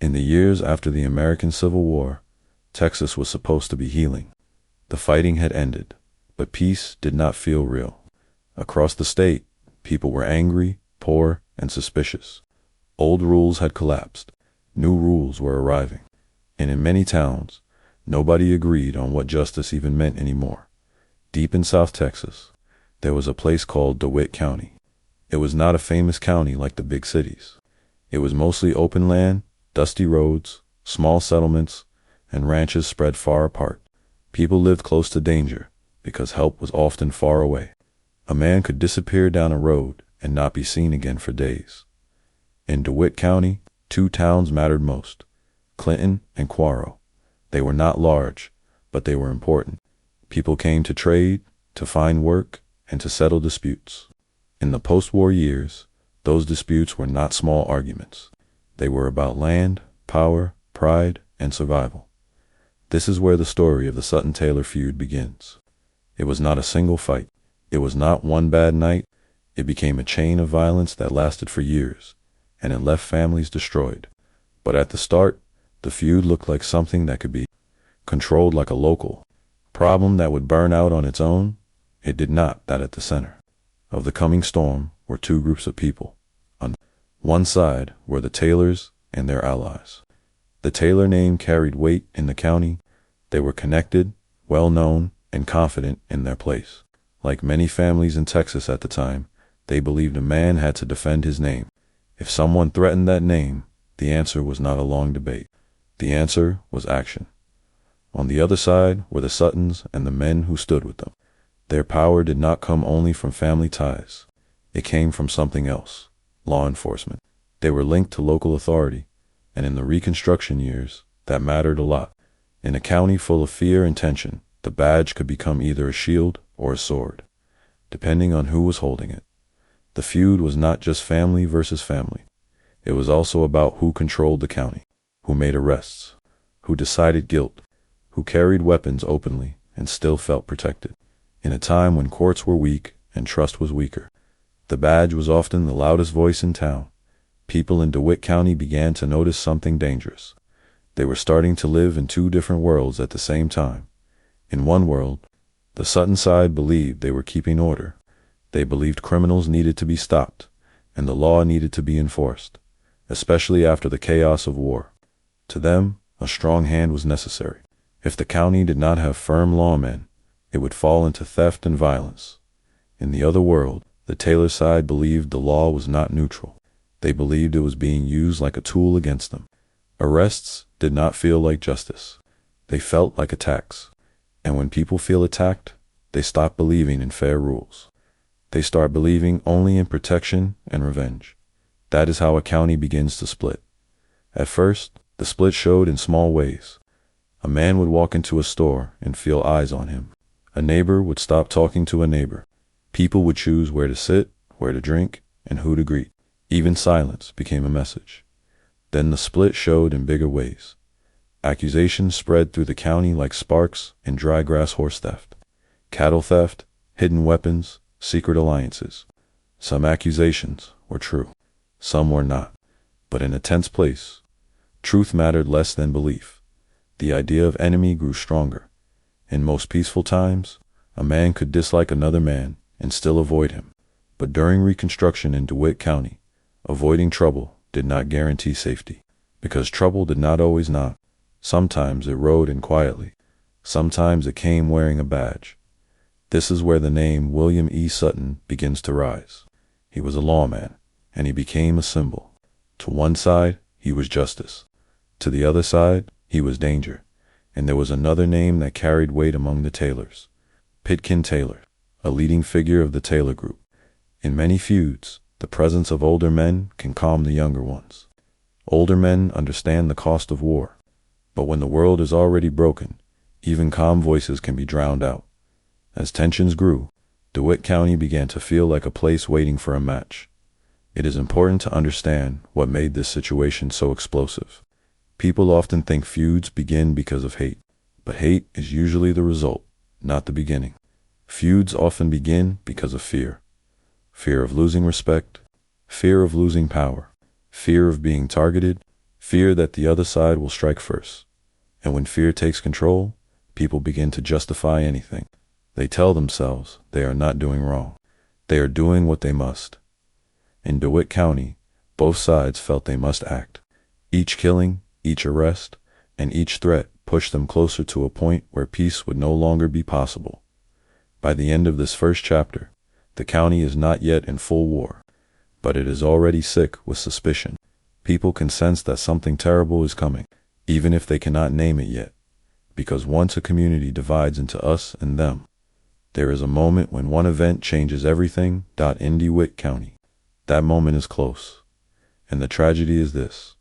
In the years after the American Civil War, Texas was supposed to be healing. The fighting had ended, but peace did not feel real. Across the state, people were angry, poor, and suspicious. Old rules had collapsed. New rules were arriving. And in many towns, nobody agreed on what justice even meant anymore. Deep in South Texas, there was a place called DeWitt County. It was not a famous county like the big cities. It was mostly open land, dusty roads, small settlements, and ranches spread far apart. People lived close to danger because help was often far away. A man could disappear down a road and not be seen again for days. In DeWitt County, two towns mattered most: Clinton and Quarro. They were not large, but they were important. People came to trade, to find work, and to settle disputes. In the post-war years, those disputes were not small arguments. They were about land, power, pride, and survival. This is where the story of the Sutton-Taylor feud begins. It was not a single fight. It was not one bad night. It became a chain of violence that lasted for years, and it left families destroyed. But at the start, the feud looked like something that could be controlled like a local problem that would burn out on its own. It did not. That at the center of the coming storm were two groups of people. On one side were the Taylors and their allies. The Taylor name carried weight in the county. They were connected, well-known, and confident in their place. Like many families in Texas at the time, they believed a man had to defend his name. If someone threatened that name, the answer was not a long debate. The answer was action. On the other side were the Suttons and the men who stood with them. Their power did not come only from family ties. It came from something else: law enforcement. They were linked to local authority, and in the Reconstruction years, that mattered a lot. In a county full of fear and tension, the badge could become either a shield or a sword, depending on who was holding it. The feud was not just family versus family. It was also about who controlled the county, who made arrests, who decided guilt, who carried weapons openly and still felt protected. In a time when courts were weak and trust was weaker, the badge was often the loudest voice in town. People in DeWitt County began to notice something dangerous. They were starting to live in two different worlds at the same time. In one world, the Sutton side believed they were keeping order. They believed criminals needed to be stopped, and the law needed to be enforced, especially after the chaos of war. To them, a strong hand was necessary. If the county did not have firm lawmen, it would fall into theft and violence. In the other world, the Taylor side believed the law was not neutral. They believed it was being used like a tool against them. Arrests did not feel like justice. They felt like attacks. And when people feel attacked, they stop believing in fair rules. They start believing only in protection and revenge. That is how a county begins to split. At first, the split showed in small ways. A man would walk into a store and feel eyes on him. A neighbor would stop talking to a neighbor. People would choose where to sit, where to drink, and who to greet. Even silence became a message. Then the split showed in bigger ways. Accusations spread through the county like sparks in dry grass: horse theft, cattle theft, hidden weapons, secret alliances. Some accusations were true, some were not. But in a tense place, truth mattered less than belief. The idea of enemy grew stronger. In most peaceful times, a man could dislike another man and still avoid him. But during Reconstruction in DeWitt County, avoiding trouble did not guarantee safety, because trouble did not always knock. Sometimes it rode in quietly. Sometimes it came wearing a badge. This is where the name William E. Sutton begins to rise. He was a lawman, and he became a symbol. To one side, he was justice. To the other side, he was danger. And there was another name that carried weight among the Taylors: Pitkin Taylor, a leading figure of the Taylor group. In many feuds, the presence of older men can calm the younger ones. Older men understand the cost of war. But when the world is already broken, even calm voices can be drowned out. As tensions grew, DeWitt County began to feel like a place waiting for a match. It is important to understand what made this situation so explosive. People often think feuds begin because of hate, but hate is usually the result, not the beginning. Feuds often begin because of fear. Fear of losing respect, fear of losing power, fear of being targeted, Fear that the other side will strike first. And when fear takes control, people begin to justify anything. They tell themselves they are not doing wrong. They are doing what they must. In DeWitt County, both sides felt they must act. Each killing, each arrest, and each threat pushed them closer to a point where peace would no longer be possible. By the end of this first chapter, the county is not yet in full war, but it is already sick with suspicion. People can sense that something terrible is coming, even if they cannot name it yet, because once a community divides into us and them, there is a moment when one event changes everything. In DeWitt County, that moment is close. And the tragedy is this: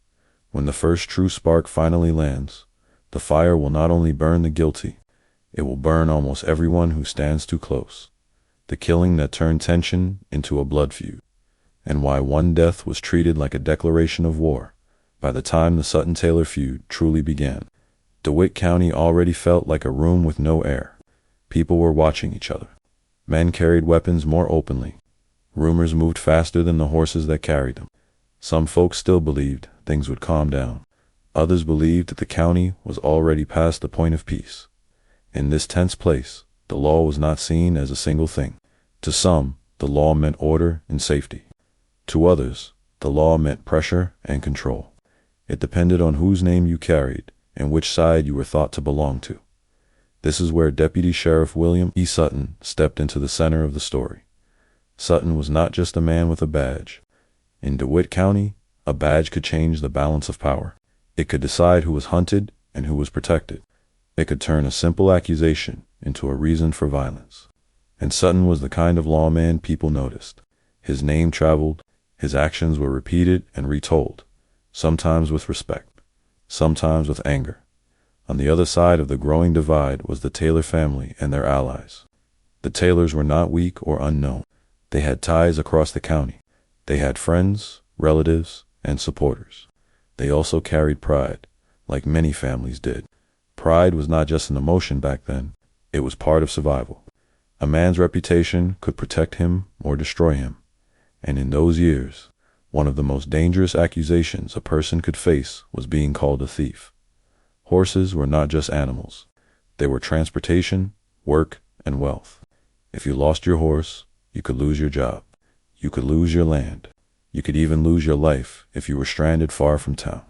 when the first true spark finally lands, the fire will not only burn the guilty, it will burn almost everyone who stands too close. The killing that turned tension into a blood feud, and why one death was treated like a declaration of war. By the time the Sutton-Taylor feud truly began, DeWitt County already felt like a room with no air. People were watching each other. Men carried weapons more openly. Rumors moved faster than the horses that carried them. Some folks still believed things would calm down. Others believed that the county was already past the point of peace. In this tense place, the law was not seen as a single thing. To some, the law meant order and safety. To others, the law meant pressure and control. It depended on whose name you carried and which side you were thought to belong to. This is where Deputy Sheriff William E. Sutton stepped into the center of the story. Sutton was not just a man with a badge. In DeWitt County, a badge could change the balance of power. It could decide who was hunted and who was protected. It could turn a simple accusation into a reason for violence. And Sutton was the kind of lawman people noticed. His name traveled, his actions were repeated and retold, sometimes with respect, sometimes with anger. On the other side of the growing divide was the Taylor family and their allies. The Taylors were not weak or unknown. They had ties across the county. They had friends, relatives, and supporters. They also carried pride, like many families did. Pride was not just an emotion back then, it was part of survival. A man's reputation could protect him or destroy him. And in those years, one of the most dangerous accusations a person could face was being called a thief. Horses were not just animals. They were transportation, work, and wealth. If you lost your horse, you could lose your job. You could lose your land. You could even lose your life if you were stranded far from town.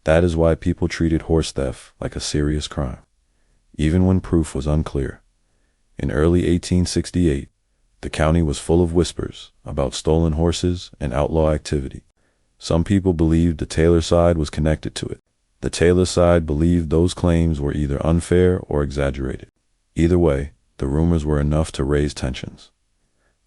That is why people treated horse theft like a serious crime, even when proof was unclear. In early 1868, the county was full of whispers about stolen horses and outlaw activity. Some people believed the Taylor side was connected to it. The Taylor side believed those claims were either unfair or exaggerated. Either way, the rumors were enough to raise tensions.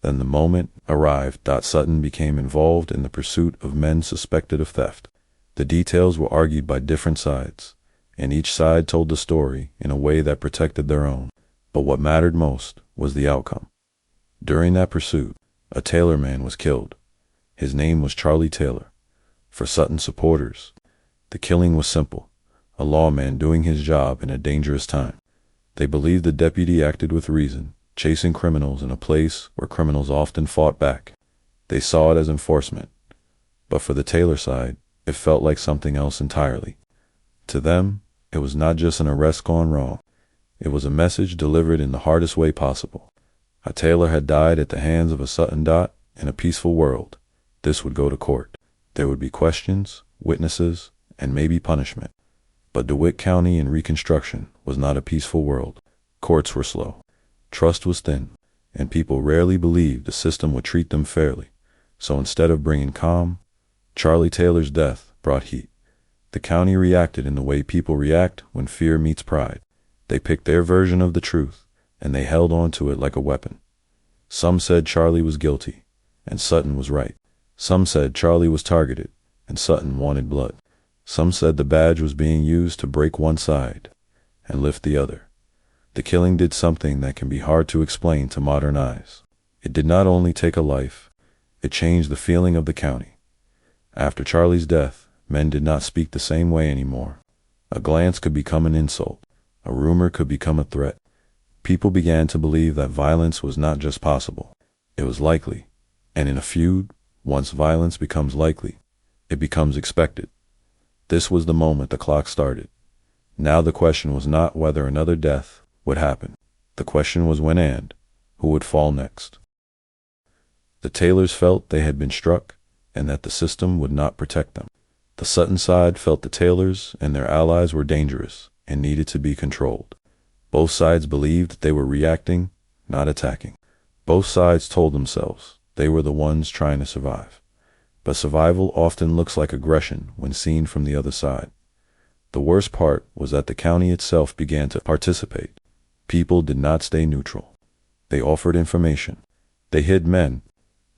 Then the moment arrived. Sutton became involved in the pursuit of men suspected of theft. The details were argued by different sides, and each side told the story in a way that protected their own. But what mattered most was the outcome. During that pursuit, a Taylor man was killed. His name was Charlie Taylor. For Sutton supporters, the killing was simple: a lawman doing his job in a dangerous time. They believed the deputy acted with reason, chasing criminals in a place where criminals often fought back. They saw it as enforcement. But for the Taylor side, it felt like something else entirely. To them, it was not just an arrest gone wrong. It was a message delivered in the hardest way possible. A Taylor had died at the hands of a Sutton. In a peaceful world, this would go to court. There would be questions, witnesses, and maybe punishment. But DeWitt County in Reconstruction was not a peaceful world. Courts were slow. Trust was thin, and people rarely believed the system would treat them fairly. So instead of bringing calm, Charlie Taylor's death brought heat. The county reacted in the way people react when fear meets pride. They picked their version of the truth, and they held on to it like a weapon. Some said Charlie was guilty, and Sutton was right. Some said Charlie was targeted, and Sutton wanted blood. Some said the badge was being used to break one side and lift the other. The killing did something that can be hard to explain to modern eyes. It did not only take a life, it changed the feeling of the county. After Charlie's death, men did not speak the same way anymore. A glance could become an insult. A rumor could become a threat. People began to believe that violence was not just possible, it was likely. And in a feud, once violence becomes likely, it becomes expected. This was the moment the clock started. Now the question was not whether another death would happen. The question was when and who would fall next. The Taylors felt they had been struck and that the system would not protect them. The Sutton side felt the Taylors and their allies were dangerous and needed to be controlled. Both sides believed they were reacting, not attacking. Both sides told themselves they were the ones trying to survive. But survival often looks like aggression when seen from the other side. The worst part was that the county itself began to participate. People did not stay neutral. They offered information. They hid men.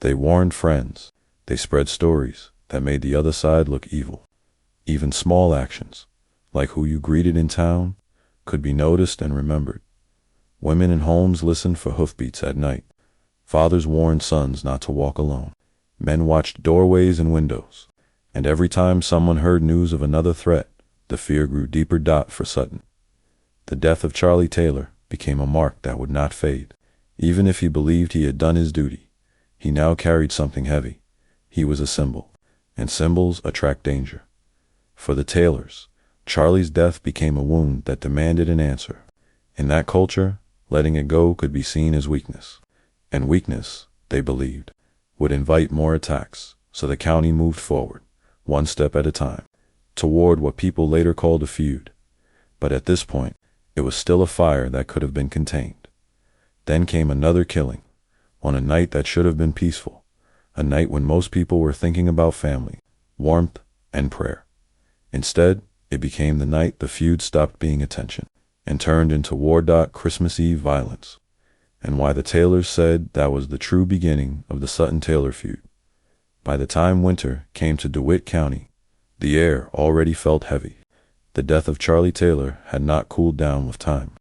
They warned friends. They spread stories that made the other side look evil. Even small actions, like who you greeted in town, could be noticed and remembered. Women in homes listened for hoofbeats at night. Fathers warned sons not to walk alone. Men watched doorways and windows. And every time someone heard news of another threat, the fear grew deeper. For Sutton, the death of Charlie Taylor became a mark that would not fade. Even if he believed he had done his duty, he now carried something heavy. He was a symbol, and symbols attract danger. For the Taylors, Charlie's death became a wound that demanded an answer. In that culture, letting it go could be seen as weakness. And weakness, they believed, would invite more attacks, so the county moved forward, one step at a time, toward what people later called a feud. But at this point, it was still a fire that could have been contained. Then came another killing, on a night that should have been peaceful, a night when most people were thinking about family, warmth, and prayer. Instead, it became the night the feud stopped being attention and turned into war. Christmas Eve violence, and why the Taylors said that was the true beginning of the Sutton-Taylor feud. By the time winter came to DeWitt County, the air already felt heavy. The death of Charlie Taylor had not cooled down with time.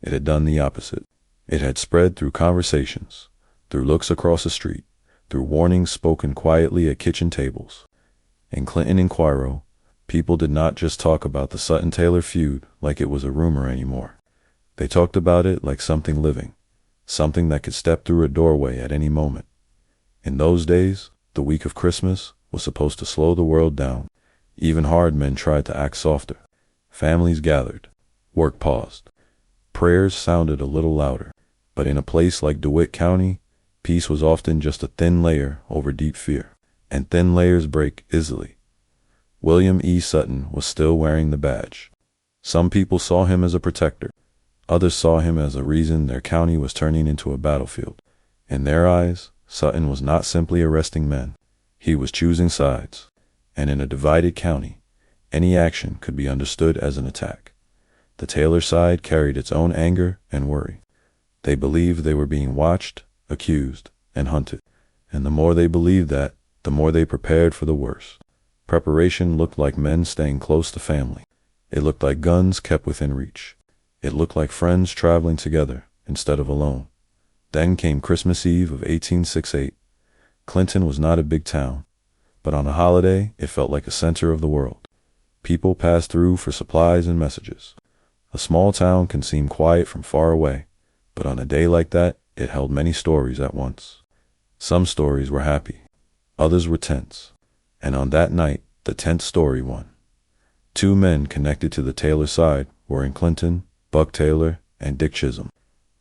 It had done the opposite. It had spread through conversations, through looks across the street, through warnings spoken quietly at kitchen tables. In Clinton and Quiro, people did not just talk about the Sutton-Taylor feud like it was a rumor anymore. They talked about it like something living, something that could step through a doorway at any moment. In those days, the week of Christmas was supposed to slow the world down. Even hard men tried to act softer. Families gathered. Work paused. Prayers sounded a little louder. But in a place like DeWitt County, peace was often just a thin layer over deep fear. And thin layers break easily. William E. Sutton was still wearing the badge. Some people saw him as a protector. Others saw him as a reason their county was turning into a battlefield. In their eyes, Sutton was not simply arresting men. He was choosing sides. And in a divided county, any action could be understood as an attack. The Taylor side carried its own anger and worry. They believed they were being watched, accused, and hunted. And the more they believed that, the more they prepared for the worst. Preparation looked like men staying close to family. It looked like guns kept within reach. It looked like friends traveling together instead of alone. Then came Christmas Eve of 1868. Clinton was not a big town, but on a holiday, it felt like a center of the world. People passed through for supplies and messages. A small town can seem quiet from far away, but on a day like that, it held many stories at once. Some stories were happy, others were tense, and on that night, the tense story won. Two men connected to the Taylor side were in Clinton, Buck Taylor and Dick Chisholm.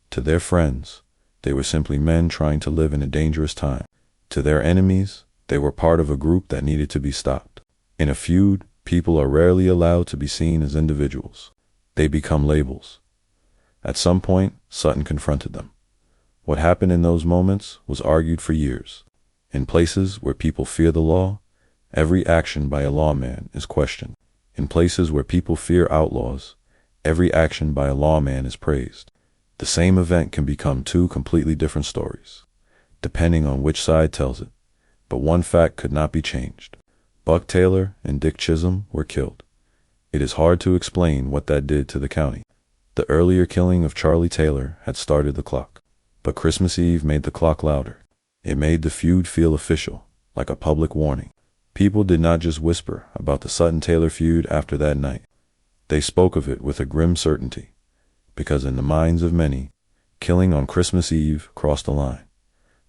To their friends, they were simply men trying to live in a dangerous time. To their enemies, they were part of a group that needed to be stopped. In a feud, people are rarely allowed to be seen as individuals. They become labels. At some point, Sutton confronted them. What happened in those moments was argued for years. In places where people fear the law, every action by a lawman is questioned. In places where people fear outlaws, every action by a lawman is praised. The same event can become two completely different stories, depending on which side tells it. But one fact could not be changed. Buck Taylor and Dick Chisholm were killed. It is hard to explain what that did to the county. The earlier killing of Charlie Taylor had started the clock. But Christmas Eve made the clock louder. It made the feud feel official, like a public warning. People did not just whisper about the Sutton-Taylor feud after that night. They spoke of it with a grim certainty, because in the minds of many, killing on Christmas Eve crossed a line.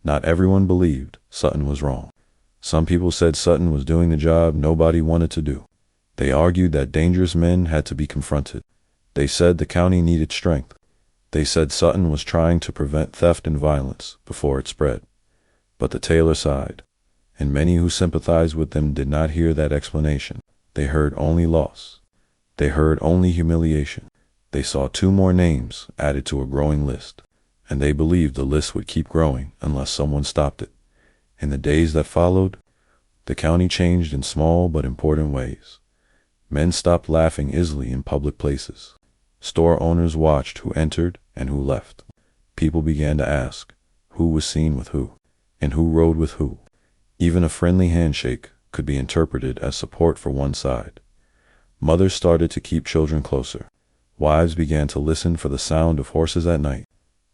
Not everyone believed Sutton was wrong. Some people said Sutton was doing the job nobody wanted to do. They argued that dangerous men had to be confronted. They said the county needed strength. They said Sutton was trying to prevent theft and violence before it spread. But the Taylor sighed, and many who sympathized with them did not hear that explanation. They heard only loss. They heard only humiliation. They saw 2 more names added to a growing list, and they believed the list would keep growing unless someone stopped it. In the days that followed, the county changed in small but important ways. Men stopped laughing easily in public places. Store owners watched who entered and who left. People began to ask who was seen with who, and who rode with who. Even a friendly handshake could be interpreted as support for one side. Mothers started to keep children closer. Wives began to listen for the sound of horses at night.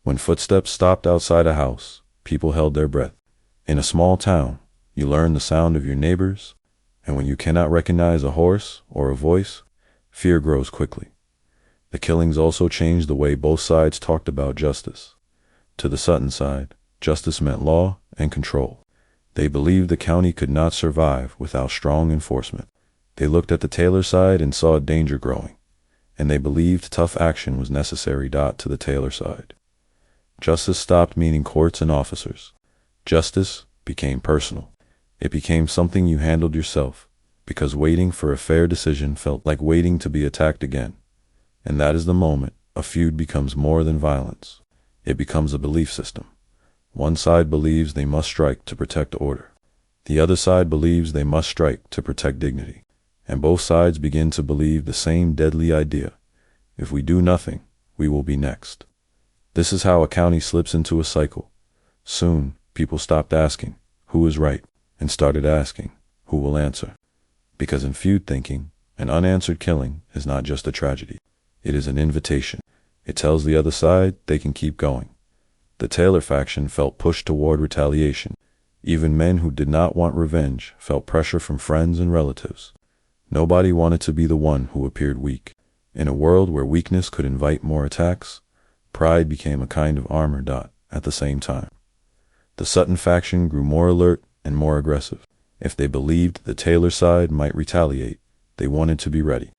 When footsteps stopped outside a house, people held their breath. In a small town, you learn the sound of your neighbors, and when you cannot recognize a horse or a voice, fear grows quickly. The killings also changed the way both sides talked about justice. To the Sutton side, justice meant law and control. They believed the county could not survive without strong enforcement. They looked at the Taylor side and saw danger growing, and they believed tough action was necessary. To the Taylor side, justice stopped meaning courts and officers. Justice became personal. It became something you handled yourself, because waiting for a fair decision felt like waiting to be attacked again. And that is the moment a feud becomes more than violence. It becomes a belief system. One side believes they must strike to protect order. The other side believes they must strike to protect dignity. And both sides begin to believe the same deadly idea. If we do nothing, we will be next. This is how a county slips into a cycle. Soon, people stopped asking, who is right, and started asking, who will answer. Because in feud thinking, an unanswered killing is not just a tragedy. It is an invitation. It tells the other side they can keep going. The Taylor faction felt pushed toward retaliation. Even men who did not want revenge felt pressure from friends and relatives. Nobody wanted to be the one who appeared weak. In a world where weakness could invite more attacks, pride became a kind of armor. At the same time, the Sutton faction grew more alert and more aggressive. If they believed the Taylor side might retaliate, they wanted to be ready.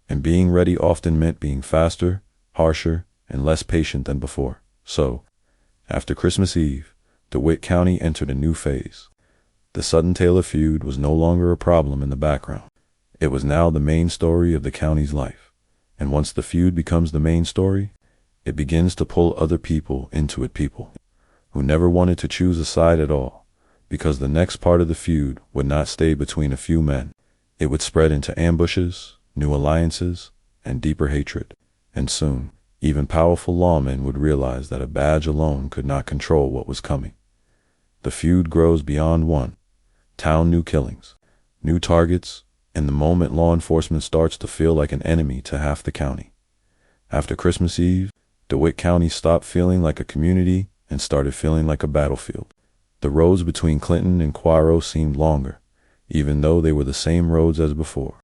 And being ready often meant being faster, harsher, and less patient than before. So, after Christmas Eve, DeWitt County entered a new phase. The Sutton-Taylor feud was no longer a problem in the background. It was now the main story of the county's life. And once the feud becomes the main story, it begins to pull other people into it. People who never wanted to choose a side at all, because the next part of the feud would not stay between a few men. It would spread into ambushes, new alliances, and deeper hatred. And soon, even powerful lawmen would realize that a badge alone could not control what was coming. The feud grows beyond one town, new killings, new targets, and the moment law enforcement starts to feel like an enemy to half the county. After Christmas Eve, DeWitt County stopped feeling like a community and started feeling like a battlefield. The roads between Clinton and Quarro seemed longer, even though they were the same roads as before.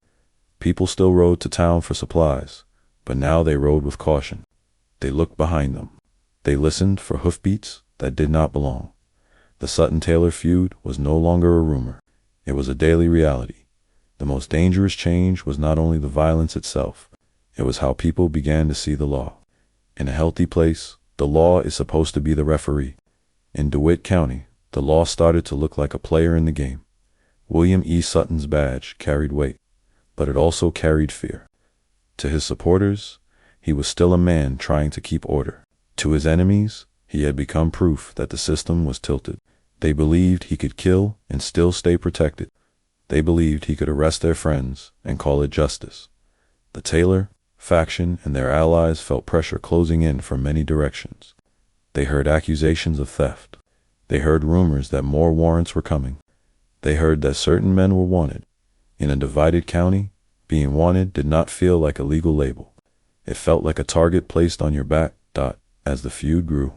People still rode to town for supplies, but now they rode with caution. They looked behind them. They listened for hoofbeats that did not belong. The Sutton-Taylor feud was no longer a rumor. It was a daily reality. The most dangerous change was not only the violence itself, it was how people began to see the law. In a healthy place, the law is supposed to be the referee. In DeWitt County, the law started to look like a player in the game. William E. Sutton's badge carried weight, but it also carried fear. To his supporters, he was still a man trying to keep order. To his enemies, he had become proof that the system was tilted. They believed he could kill and still stay protected. They believed he could arrest their friends and call it justice. The Taylor faction and their allies felt pressure closing in from many directions. They heard accusations of theft. They heard rumors that more warrants were coming. They heard that certain men were wanted. In a divided county, being wanted did not feel like a legal label. It felt like a target placed on your back. As the feud grew,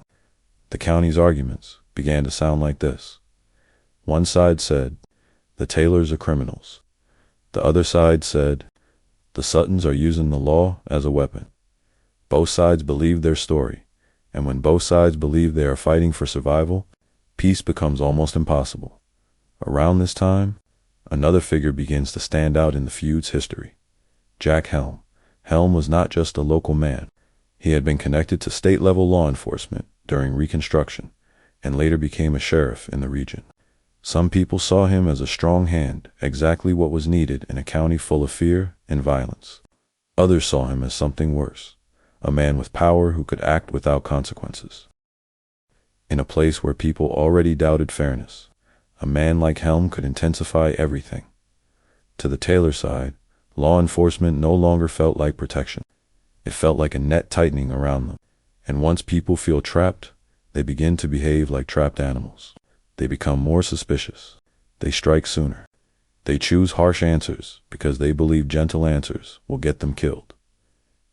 the county's arguments began to sound like this. One side said, the Taylors are criminals. The other side said, the Suttons are using the law as a weapon. Both sides believed their story, and when both sides believe they are fighting for survival, peace becomes almost impossible. Around this time, another figure begins to stand out in the feud's history. Jack Helm. Helm was not just a local man. He had been connected to state-level law enforcement during Reconstruction and later became a sheriff in the region. Some people saw him as a strong hand, exactly what was needed in a county full of fear and violence. Others saw him as something worse, a man with power who could act without consequences. In a place where people already doubted fairness, a man like Helm could intensify everything. To the Taylor side, law enforcement no longer felt like protection. It felt like a net tightening around them. And once people feel trapped, they begin to behave like trapped animals. They become more suspicious. They strike sooner. They choose harsh answers because they believe gentle answers will get them killed.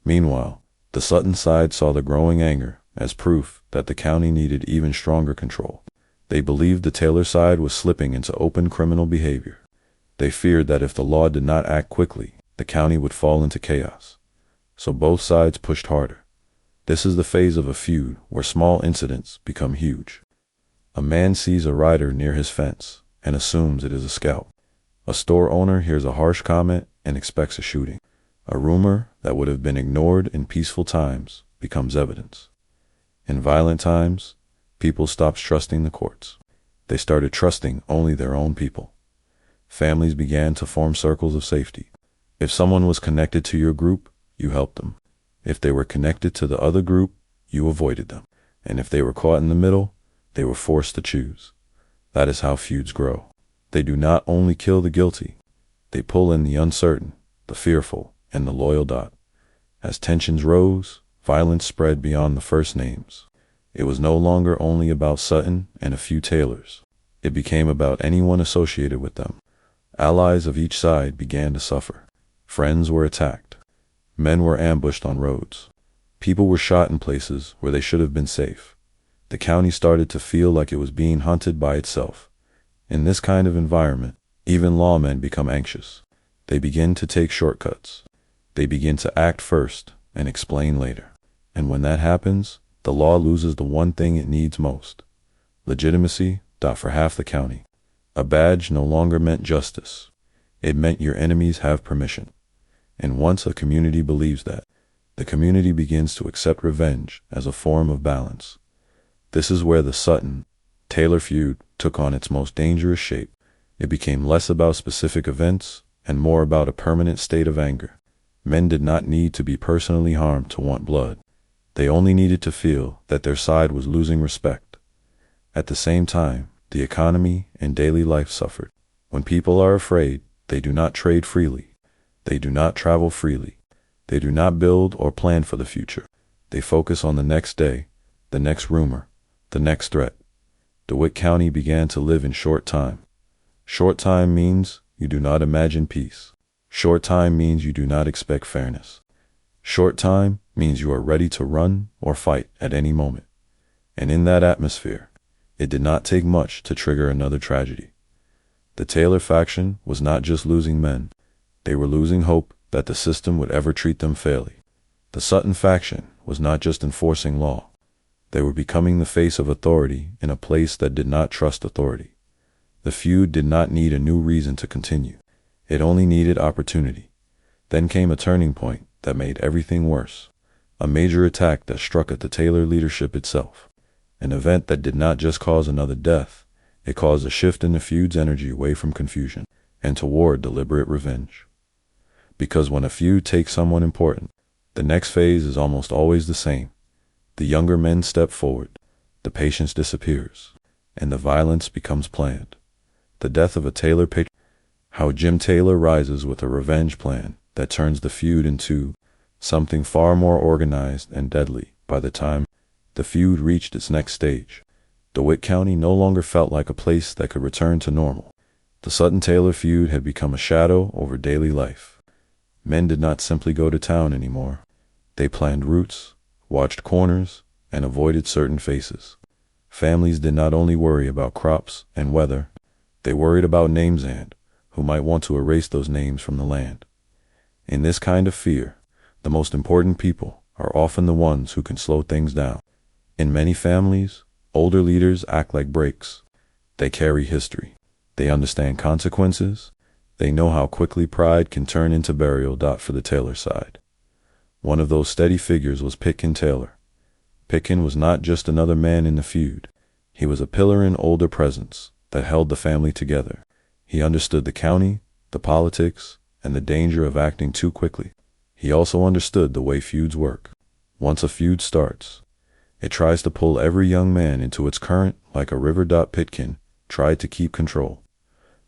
Meanwhile, the Sutton side saw the growing anger as proof that the county needed even stronger control. They believed the Taylor side was slipping into open criminal behavior. They feared that if the law did not act quickly, the county would fall into chaos. So both sides pushed harder. This is the phase of a feud where small incidents become huge. A man sees a rider near his fence and assumes it is a scout. A store owner hears a harsh comment and expects a shooting. A rumor that would have been ignored in peaceful times becomes evidence. In violent times, people stopped trusting the courts. They started trusting only their own people. Families began to form circles of safety. If someone was connected to your group, you helped them. If they were connected to the other group, you avoided them. And if they were caught in the middle, they were forced to choose. That is how feuds grow. They do not only kill the guilty, they pull in the uncertain, the fearful, and the loyal. As tensions rose, violence spread beyond the first names. It was no longer only about Sutton and a few Taylors. It became about anyone associated with them. Allies of each side began to suffer. Friends were attacked. Men were ambushed on roads. People were shot in places where they should have been safe. The county started to feel like it was being hunted by itself. In this kind of environment, even lawmen become anxious. They begin to take shortcuts. They begin to act first and explain later. And when that happens, the law loses the one thing it needs most: legitimacy. For half the county, a badge no longer meant justice. It meant your enemies have permission. And once a community believes that, the community begins to accept revenge as a form of balance. This is where the Sutton-Taylor feud took on its most dangerous shape. It became less about specific events and more about a permanent state of anger. Men did not need to be personally harmed to want blood. They only needed to feel that their side was losing respect. At the same time, the economy and daily life suffered. When people are afraid, they do not trade freely. They do not travel freely. They do not build or plan for the future. They focus on the next day, the next rumor, the next threat. DeWitt County began to live in short time. Short time means you do not imagine peace. Short time means you do not expect fairness. Short time means you are ready to run or fight at any moment. And in that atmosphere, it did not take much to trigger another tragedy. The Taylor faction was not just losing men. They were losing hope that the system would ever treat them fairly. The Sutton faction was not just enforcing law. They were becoming the face of authority in a place that did not trust authority. The feud did not need a new reason to continue. It only needed opportunity. Then came a turning point that made everything worse. A major attack that struck at the Taylor leadership itself. An event that did not just cause another death, it caused a shift in the feud's energy away from confusion and toward deliberate revenge. Because when a feud takes someone important, the next phase is almost always the same. The younger men step forward, the patience disappears, and the violence becomes planned. The death of a Taylor patriot. How Jim Taylor rises with a revenge plan that turns the feud into something far more organized and deadly. By the time the feud reached its next stage, DeWitt County no longer felt like a place that could return to normal. The Sutton-Taylor feud had become a shadow over daily life. Men did not simply go to town anymore. They planned routes, watched corners, and avoided certain faces. Families did not only worry about crops and weather, they worried about names and who might want to erase those names from the land. In this kind of fear, the most important people are often the ones who can slow things down. In many families, older leaders act like brakes. They carry history. They understand consequences. They know how quickly pride can turn into burial. For the Taylor side, one of those steady figures was Pitkin Taylor. Pitkin was not just another man in the feud. He was a pillar in older presence that held the family together. He understood the county, the politics, and the danger of acting too quickly. He also understood the way feuds work. Once a feud starts, it tries to pull every young man into its current like a river. Pitkin tried to keep control,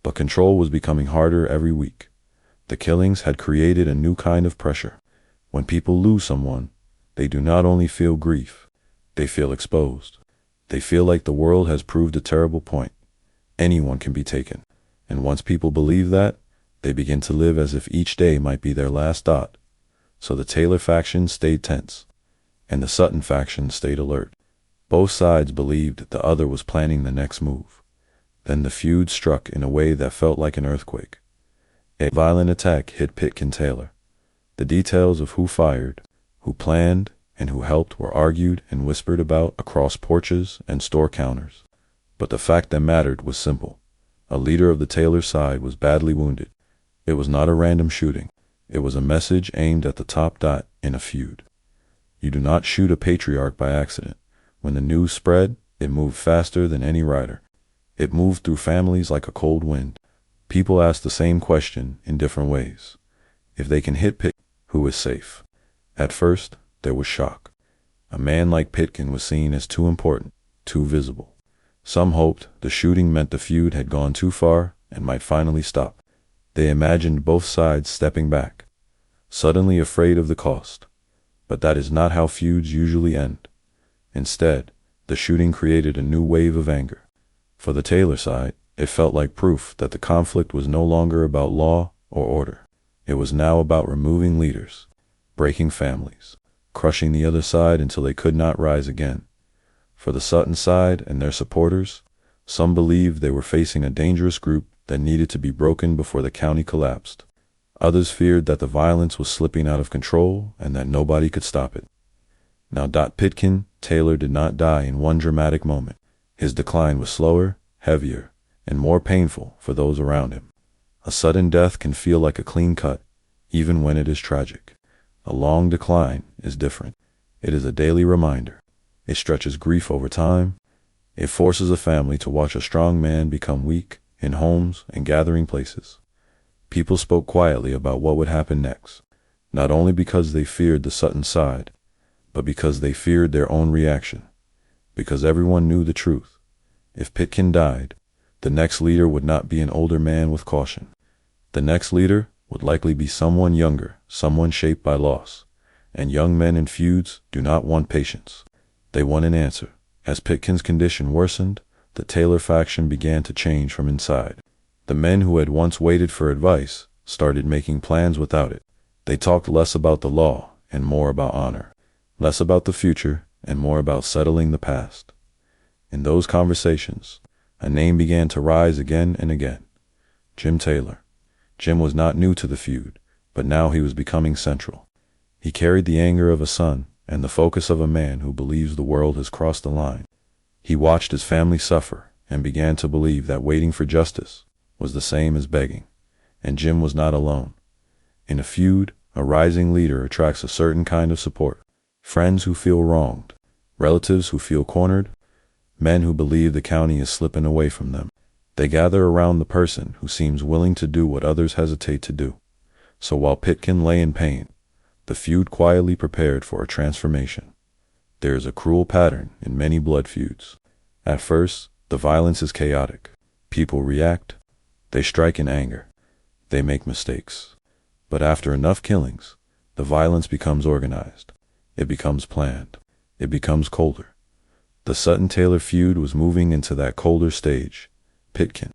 but control was becoming harder every week. The killings had created a new kind of pressure. When people lose someone, they do not only feel grief, they feel exposed. They feel like the world has proved a terrible point. Anyone can be taken. And once people believe that, they begin to live as if each day might be their last. So the Taylor faction stayed tense, and the Sutton faction stayed alert. Both sides believed the other was planning the next move. Then the feud struck in a way that felt like an earthquake. A violent attack hit Pitkin Taylor. The details of who fired, who planned, and who helped were argued and whispered about across porches and store counters. But the fact that mattered was simple. A leader of the Taylor side was badly wounded. It was not a random shooting. It was a message aimed at the top. In a feud, you do not shoot a patriarch by accident. When the news spread, it moved faster than any rider. It moved through families like a cold wind. People asked the same question in different ways. If they can hit Pitkin, who is safe? At first, there was shock. A man like Pitkin was seen as too important, too visible. Some hoped the shooting meant the feud had gone too far and might finally stop. They imagined both sides stepping back, suddenly afraid of the cost. But that is not how feuds usually end. Instead, the shooting created a new wave of anger. For the Taylor side, it felt like proof that the conflict was no longer about law or order. It was now about removing leaders, breaking families, crushing the other side until they could not rise again. For the Sutton side and their supporters, some believed they were facing a dangerous group that needed to be broken before the county collapsed. Others feared that the violence was slipping out of control and that nobody could stop it. Now, Pitkin Taylor did not die in one dramatic moment. His decline was slower, heavier, and more painful for those around him. A sudden death can feel like a clean cut, even when it is tragic. A long decline is different. It is a daily reminder. It stretches grief over time. It forces a family to watch a strong man become weak in homes and gathering places. People spoke quietly about what would happen next, not only because they feared the Sutton side, but because they feared their own reaction. Because everyone knew the truth. If Pitkin died, the next leader would not be an older man with caution. The next leader would likely be someone younger, someone shaped by loss. And young men in feuds do not want patience. They want an answer. As Pitkin's condition worsened, the Taylor faction began to change from inside. The men who had once waited for advice started making plans without it. They talked less about the law and more about honor, less about the future and more about settling the past. In those conversations, a name began to rise again and again. Jim Taylor. Jim was not new to the feud, but now he was becoming central. He carried the anger of a son and the focus of a man who believes the world has crossed the line. He watched his family suffer and began to believe that waiting for justice was the same as begging. And Jim was not alone. In a feud, a rising leader attracts a certain kind of support. Friends who feel wronged, relatives who feel cornered, men who believe the county is slipping away from them. They gather around the person who seems willing to do what others hesitate to do. So while Pitkin lay in pain, the feud quietly prepared for a transformation. There is a cruel pattern in many blood feuds. At first, the violence is chaotic. People react. They strike in anger. They make mistakes. But after enough killings, the violence becomes organized. It becomes planned. It becomes colder. The Sutton-Taylor feud was moving into that colder stage. Pitkin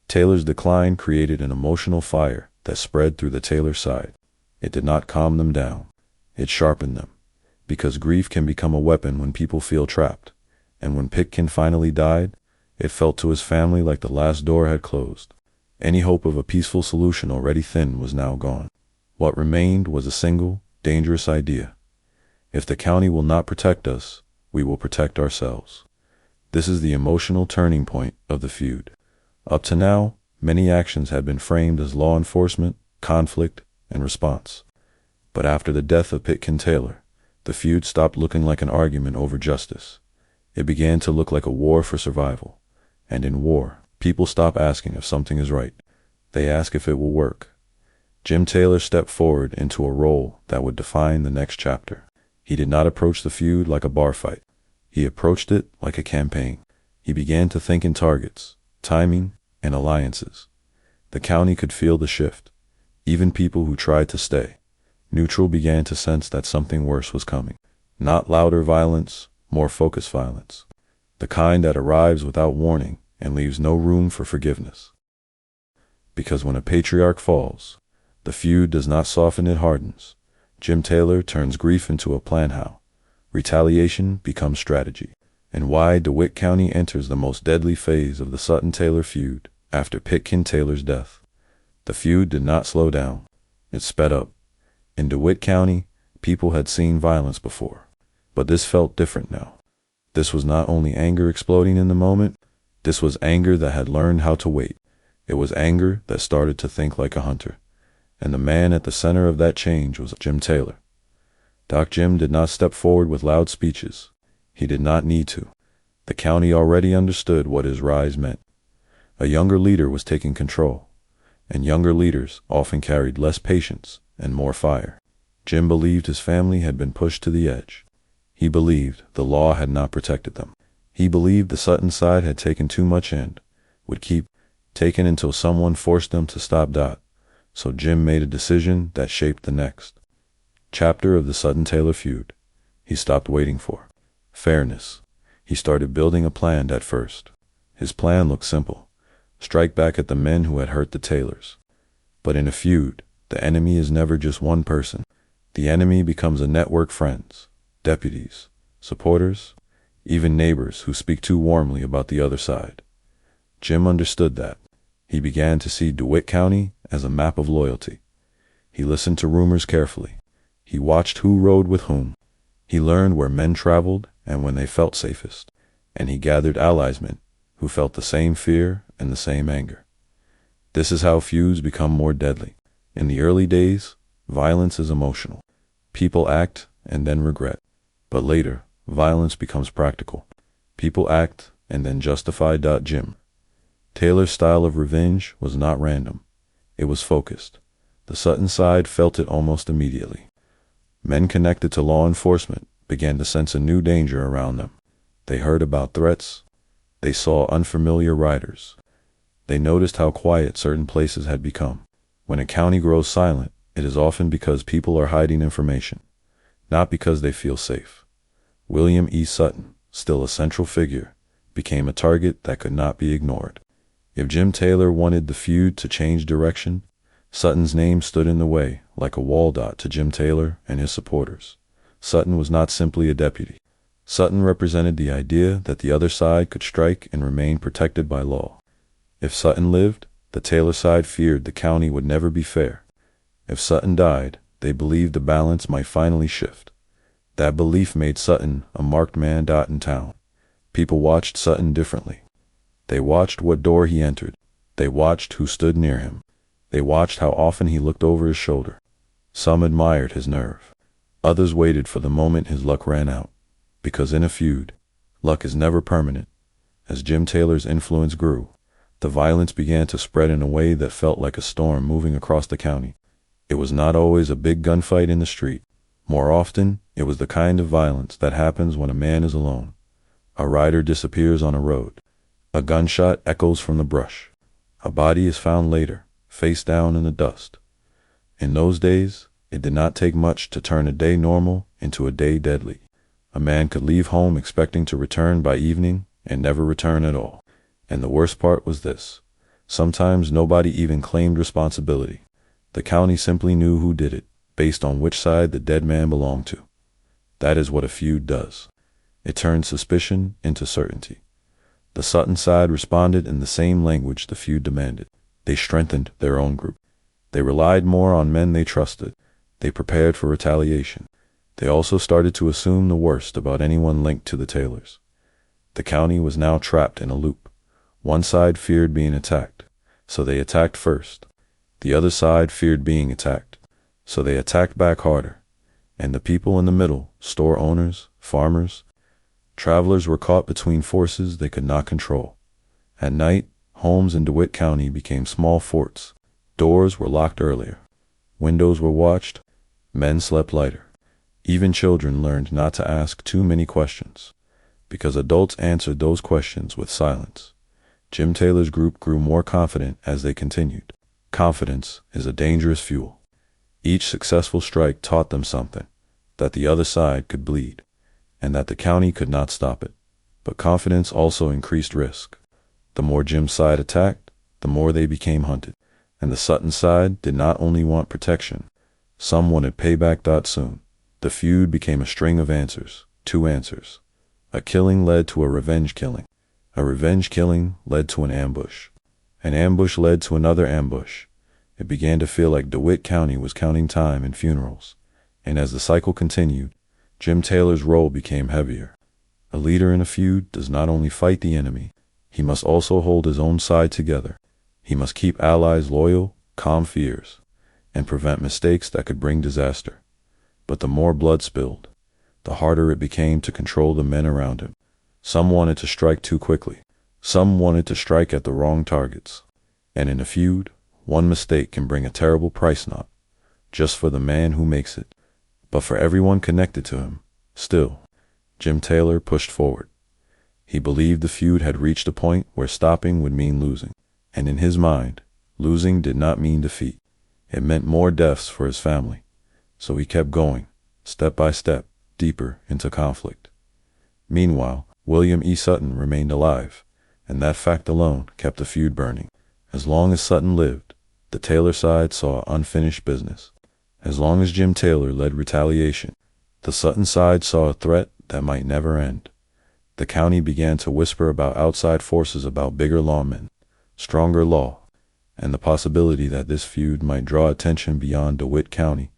Taylor's decline created an emotional fire that spread through the Taylor side. It did not calm them down. It sharpened them. Because grief can become a weapon when people feel trapped. And when Pitkin finally died, it felt to his family like the last door had closed. Any hope of a peaceful solution already thin was now gone. What remained was a single, dangerous idea. If the county will not protect us, we will protect ourselves. This is the emotional turning point of the feud. Up to now, Many actions had been framed as law enforcement, conflict, and response. But after the death of Pitkin Taylor, the feud stopped looking like an argument over justice. It began to look like a war for survival. And in war, people stop asking if something is right. They ask if it will work. Jim Taylor stepped forward into a role that would define the next chapter. He did not approach the feud like a bar fight. He approached it like a campaign. He began to think in targets, timing, and alliances. The county could feel the shift. Even people who tried to stay neutral began to sense that something worse was coming. Not louder violence, more focused violence. The kind that arrives without warning and leaves no room for forgiveness. Because when a patriarch falls, the feud does not soften, it hardens. Jim Taylor turns grief into a plan how retaliation becomes strategy, and why DeWitt County enters the most deadly phase of the Sutton-Taylor feud after Pitkin Taylor's death. The feud did not slow down. It sped up. In DeWitt County, people had seen violence before, but this felt different now. This was not only anger exploding in the moment, this was anger that had learned how to wait. It was anger that started to think like a hunter. And the man at the center of that change was Jim Taylor. Doc Jim did not step forward with loud speeches. He did not need to. The county already understood what his rise meant. A younger leader was taking control, and younger leaders often carried less patience and more fire. Jim believed his family had been pushed to the edge. He believed the law had not protected them. He believed the Sutton side had taken too much and would keep taking until someone forced them to stop. So Jim made a decision that shaped the next chapter of the Sutton-Taylor feud. He stopped waiting for fairness. He started building a plan at first. His plan looked simple. Strike back at the men who had hurt the Taylors. But in a feud, the enemy is never just one person. The enemy becomes a network: friends, deputies, supporters, even neighbors who speak too warmly about the other side. Jim understood that. He began to see DeWitt County as a map of loyalty. He listened to rumors carefully. He watched who rode with whom. He learned where men traveled and when they felt safest. And he gathered alliesmen who felt the same fear and the same anger. This is how feuds become more deadly. In the early days, violence is emotional. People act and then regret. But later, violence becomes practical. People act and then justify. Jim Taylor's style of revenge was not random. It was focused. The Sutton side felt it almost immediately. Men connected to law enforcement began to sense a new danger around them. They heard about threats. They saw unfamiliar riders. They noticed how quiet certain places had become. When a county grows silent, it is often because people are hiding information, not because they feel safe. William E. Sutton, still a central figure, became a target that could not be ignored. If Jim Taylor wanted the feud to change direction, Sutton's name stood in the way like a wall. To Jim Taylor and his supporters, Sutton was not simply a deputy. Sutton represented the idea that the other side could strike and remain protected by law. If Sutton lived, the Taylor side feared the county would never be fair. If Sutton died, they believed the balance might finally shift. That belief made Sutton a marked man. In town, people watched Sutton differently. They watched what door he entered. They watched who stood near him. They watched how often he looked over his shoulder. Some admired his nerve. Others waited for the moment his luck ran out. Because in a feud, luck is never permanent. As Jim Taylor's influence grew, the violence began to spread in a way that felt like a storm moving across the county. It was not always a big gunfight in the street. More often, it was the kind of violence that happens when a man is alone. A rider disappears on a road. A gunshot echoes from the brush. A body is found later, face down in the dust. In those days, it did not take much to turn a day normal into a day deadly. A man could leave home expecting to return by evening and never return at all. And the worst part was this. Sometimes nobody even claimed responsibility. The county simply knew who did it, based on which side the dead man belonged to. That is what a feud does. It turns suspicion into certainty. The Sutton side responded in the same language the feud demanded. They strengthened their own group. They relied more on men they trusted. They prepared for retaliation. They also started to assume the worst about anyone linked to the Taylors. The county was now trapped in a loop. One side feared being attacked. so they attacked first. The other side feared being attacked, so they attacked back harder. And the people in the middle, store owners, farmers, travelers, were caught between forces they could not control. At night, homes in DeWitt County became small forts. Doors were locked earlier. Windows were watched. Men slept lighter. Even children learned not to ask too many questions, because adults answered those questions with silence. Jim Taylor's group grew more confident as they continued. Confidence is a dangerous fuel. Each successful strike taught them something, that the other side could bleed, and that the county could not stop it. But confidence also increased risk. The more Jim's side attacked, the more they became hunted. And the Sutton side did not only want protection, some wanted payback. Soon, the feud became a string of answers, 2 answers. A killing led to a revenge killing. A revenge killing led to an ambush. An ambush led to another ambush. It began to feel like DeWitt County was counting time in funerals. And as the cycle continued, Jim Taylor's role became heavier. A leader in a feud does not only fight the enemy, he must also hold his own side together. He must keep allies loyal, calm fears, and prevent mistakes that could bring disaster. But the more blood spilled, the harder it became to control the men around him. Some wanted to strike too quickly. Some wanted to strike at the wrong targets. And in a feud, one mistake can bring a terrible price, not just for the man who makes it, but for everyone connected to him. Still, Jim Taylor pushed forward. He believed the feud had reached a point where stopping would mean losing. And in his mind, losing did not mean defeat. It meant more deaths for his family. So he kept going, step by step, deeper into conflict. Meanwhile, William E. Sutton remained alive, and that fact alone kept the feud burning. As long as Sutton lived, the Taylor side saw unfinished business. As long as Jim Taylor led retaliation, the Sutton side saw a threat that might never end. The county began to whisper about outside forces, about bigger lawmen, stronger law, and the possibility that this feud might draw attention beyond DeWitt County,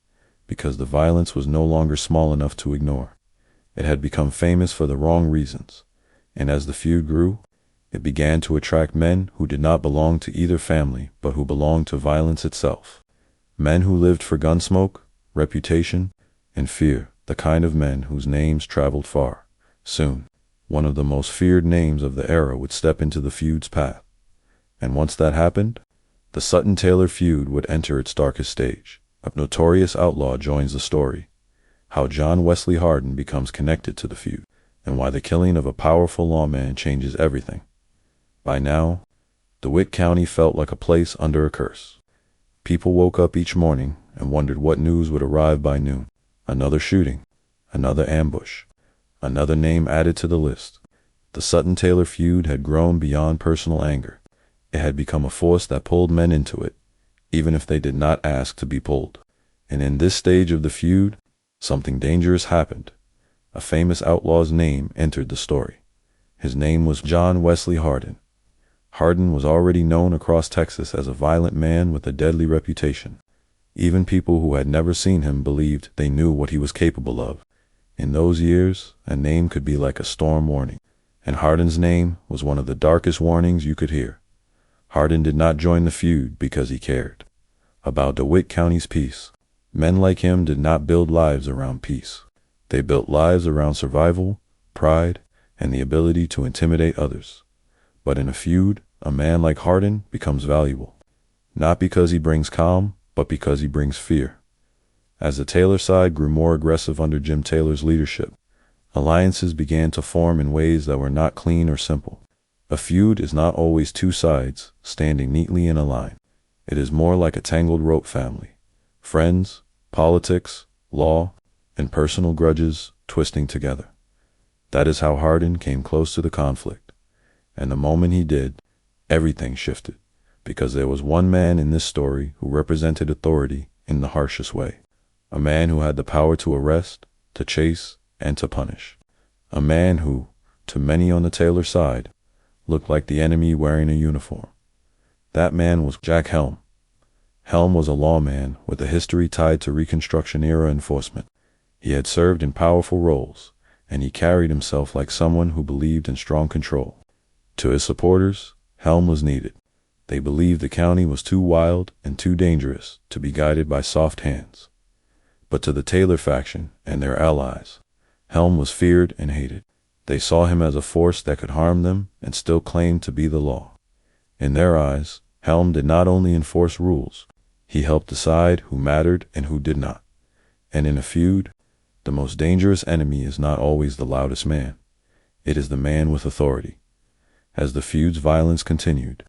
because the violence was no longer small enough to ignore. It had become famous for the wrong reasons, and as the feud grew, it began to attract men who did not belong to either family, but who belonged to violence itself. Men who lived for gunsmoke, reputation, and fear, the kind of men whose names traveled far. Soon, one of the most feared names of the era would step into the feud's path. And once that happened, the Sutton-Taylor feud would enter its darkest stage. A notorious outlaw joins the story. How John Wesley Hardin becomes connected to the feud, and why the killing of a powerful lawman changes everything. By now, DeWitt County felt like a place under a curse. People woke up each morning and wondered what news would arrive by noon. Another shooting, another ambush, another name added to the list. The Sutton-Taylor feud had grown beyond personal anger. It had become a force that pulled men into it, even if they did not ask to be pulled. And in this stage of the feud, something dangerous happened. A famous outlaw's name entered the story. His name was John Wesley Hardin. Hardin was already known across Texas as a violent man with a deadly reputation. Even people who had never seen him believed they knew what he was capable of. In those years, a name could be like a storm warning, and Hardin's name was one of the darkest warnings you could hear. Hardin did not join the feud because he cared about DeWitt County's peace. Men like him did not build lives around peace. They built lives around survival, pride, and the ability to intimidate others. But in a feud, a man like Hardin becomes valuable, not because he brings calm, but because he brings fear. As the Taylor side grew more aggressive under Jim Taylor's leadership, alliances began to form in ways that were not clean or simple. A feud is not always two sides standing neatly in a line. It is more like a tangled rope family. Friends, politics, law, and personal grudges twisting together. That is how Hardin came close to the conflict. And the moment he did, everything shifted, because there was one man in this story who represented authority in the harshest way. A man who had the power to arrest, to chase, and to punish. A man who, to many on the Taylor side, looked like the enemy wearing a uniform. That man was Jack Helm. Helm was a lawman with a history tied to Reconstruction-era enforcement. He had served in powerful roles, and he carried himself like someone who believed in strong control. To his supporters, Helm was needed, They believed the county was too wild and too dangerous to be guided by soft hands. But to the Taylor faction and their allies, Helm was feared and hated. They saw him as a force that could harm them and still claim to be the law. In their eyes, Helm did not only enforce rules, he helped decide who mattered and who did not. And in a feud, the most dangerous enemy is not always the loudest man. It is the man with authority. As the feud's violence continued,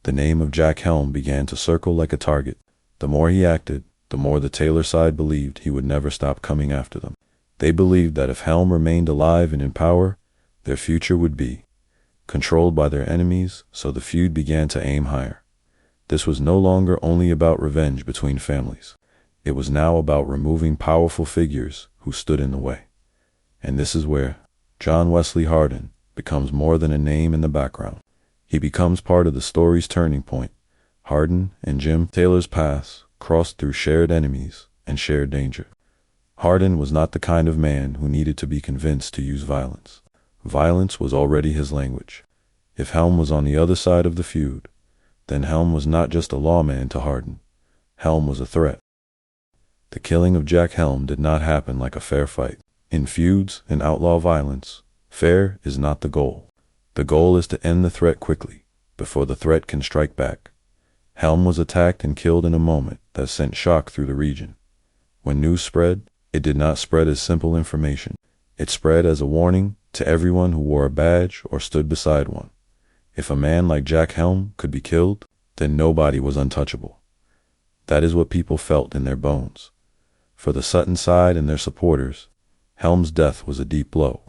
the name of Jack Helm began to circle like a target. The more he acted, the more the Taylor side believed he would never stop coming after them. They believed that if Helm remained alive and in power, their future would be controlled by their enemies, so the feud began to aim higher. This was no longer only about revenge between families. It was now about removing powerful figures who stood in the way. And this is where John Wesley Hardin becomes more than a name in the background. He becomes part of the story's turning point. Hardin and Jim Taylor's paths crossed through shared enemies and shared danger. Hardin was not the kind of man who needed to be convinced to use violence. Violence was already his language. If Helm was on the other side of the feud, then Helm was not just a lawman to Hardin. Helm was a threat. The killing of Jack Helm did not happen like a fair fight. In feuds and outlaw violence, fair is not the goal. The goal is to end the threat quickly, before the threat can strike back. Helm was attacked and killed in a moment that sent shock through the region. When news spread, it did not spread as simple information. It spread as a warning to everyone who wore a badge or stood beside one. If a man like Jack Helm could be killed, then nobody was untouchable. That is what people felt in their bones. For the Sutton side and their supporters, Helm's death was a deep blow.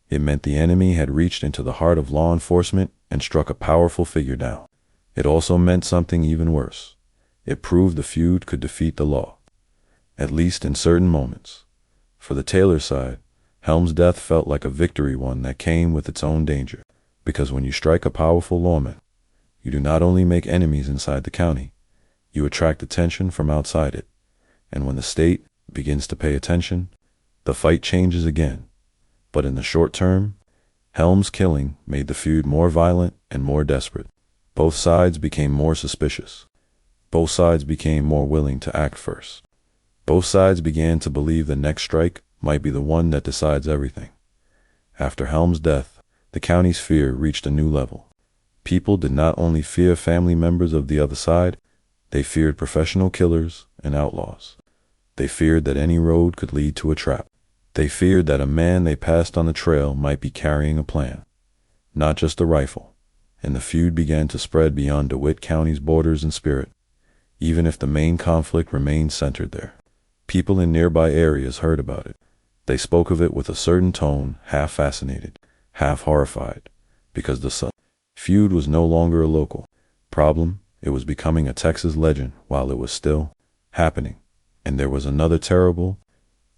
It meant the enemy had reached into the heart of law enforcement and struck a powerful figure down. It also meant something even worse. It proved the feud could defeat the law, at least in certain moments. For the Taylor side, Helm's death felt like a victory, one that came with its own danger. Because when you strike a powerful lawman, you do not only make enemies inside the county, you attract attention from outside it. And when the state begins to pay attention, the fight changes again. But in the short term, Helm's killing made the feud more violent and more desperate. Both sides became more suspicious. Both sides became more willing to act first. Both sides began to believe the next strike might be the one that decides everything. After Helm's death, the county's fear reached a new level. People did not only fear family members of the other side, they feared professional killers and outlaws. They feared that any road could lead to a trap. They feared that a man they passed on the trail might be carrying a plan, not just a rifle. And the feud began to spread beyond DeWitt County's borders and spirit, even if the main conflict remained centered there. People in nearby areas heard about it. They spoke of it with a certain tone, half fascinated, half horrified, because the feud was no longer a local problem. It was becoming a Texas legend while it was still happening. And there was another terrible